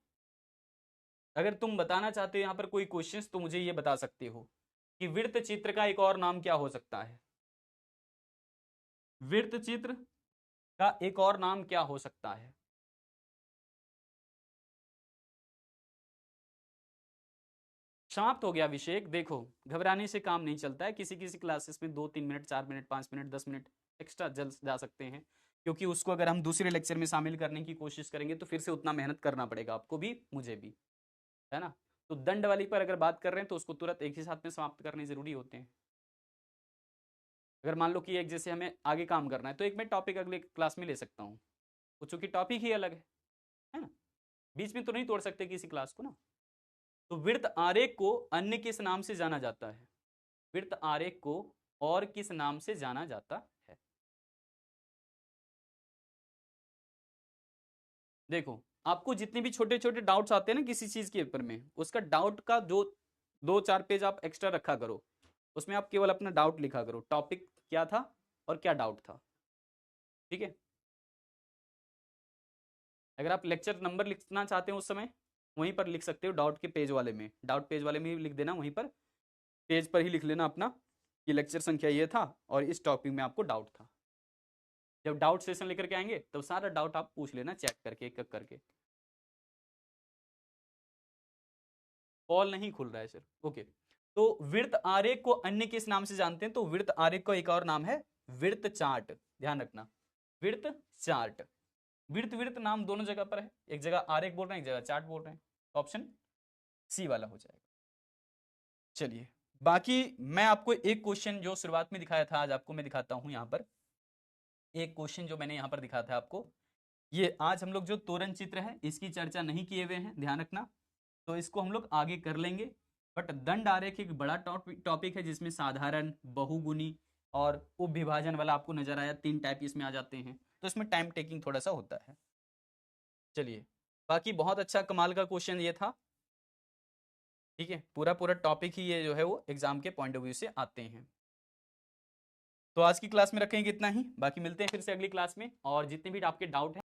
अगर तुम बताना चाहते हो यहाँ पर कोई क्वेश्चंस तो मुझे ये बता सकते हो कि वृत्त चित्र का एक और नाम क्या हो सकता है, वृत्त चित्र का एक और नाम क्या हो सकता है। समाप्त हो गया अभिषेक। देखो घबराने से काम नहीं चलता है, किसी किसी क्लासेस में 2-3 minute, 4 minute, 5 minute, 10 minute extra जल जा सकते हैं, क्योंकि उसको अगर हम दूसरे लेक्चर में शामिल करने की कोशिश करेंगे तो फिर से उतना मेहनत करना पड़ेगा आपको भी मुझे भी, है ना। तो दंड वाली पर अगर बात कर रहे हैं तो उसको तुरंत एक ही साथ में समाप्त करने जरूरी होते हैं। अगर मान लो कि एक जैसे हमें आगे काम करना है तो एक मैं टॉपिक अगले क्लास में ले सकता हूँ, चूंकि टॉपिक ही अलग है ना, बीच में तो नहीं तोड़ सकते किसी क्लास को ना। तो वृत्त आरेख को अन्य किस नाम से जाना जाता है, वृत्त आरेख को और किस नाम से जाना जाता है। देखो आपको जितने भी छोटे छोटे डाउट्स आते हैं ना किसी चीज के ऊपर में, उसका डाउट का जो 2-4 पेज आप एक्स्ट्रा रखा करो, उसमें आप केवल अपना डाउट लिखा करो, टॉपिक क्या था और क्या डाउट था, ठीक है। अगर आप लेक्चर नंबर लिखना चाहते हो उस समय वहीं पर लिख सकते हो, डाउट के पेज वाले में, डाउट पेज वाले में ही लिख देना, वहीं पर पेज पर ही लिख लेना अपना कि लेक्चर संख्या ये था और इस टॉपिक में आपको डाउट था। जब डाउट सेशन लेकर के आएंगे तब सारा डाउट आप पूछ लेना चेक करके, एक एक करके। कॉल नहीं खुल रहा है सर, ओके। तो वृत्त आरेख को अन्य किस नाम से जानते हैं? तो वृत्त आरेख का एक और नाम है वृत्त चार्ट, ध्यान रखना, वृत्त चार्ट। वृत्त वृत्त नाम दोनों जगह पर है, एक जगह आरेख बोल रहे हैं, एक जगह चार्ट बोल रहे हैं, ऑप्शन सी वाला हो जाएगा। चलिए, बाकी मैं आपको एक क्वेश्चन जो शुरुआत में दिखाया था आज आपको मैं दिखाता हूं यहां पर। एक क्वेश्चन जो मैंने यहां पर दिखाया था आपको, ये आज हम लोग जो तोरण चित्र है इसकी चर्चा नहीं किए हुए हैं, ध्यान रखना, तो इसको हम लोग आगे कर लेंगे। बट दंड आरेख एक बड़ा टॉपिक है जिसमें साधारण, बहुगुणी और उपविभाजन वाला आपको नजर आया, 3 टाइप इसमें आ जाते हैं, तो इसमें टाइम टेकिंग थोड़ा सा होता है। चलिए, बाकी बहुत अच्छा कमाल का क्वेश्चन ये था, ठीक है, पूरा पूरा टॉपिक ही ये जो है वो एग्जाम के पॉइंट ऑफ व्यू से आते हैं। तो आज की क्लास में रखेंगे इतना ही, बाकी मिलते हैं फिर से अगली क्लास में, और जितने भी आपके डाउट हैं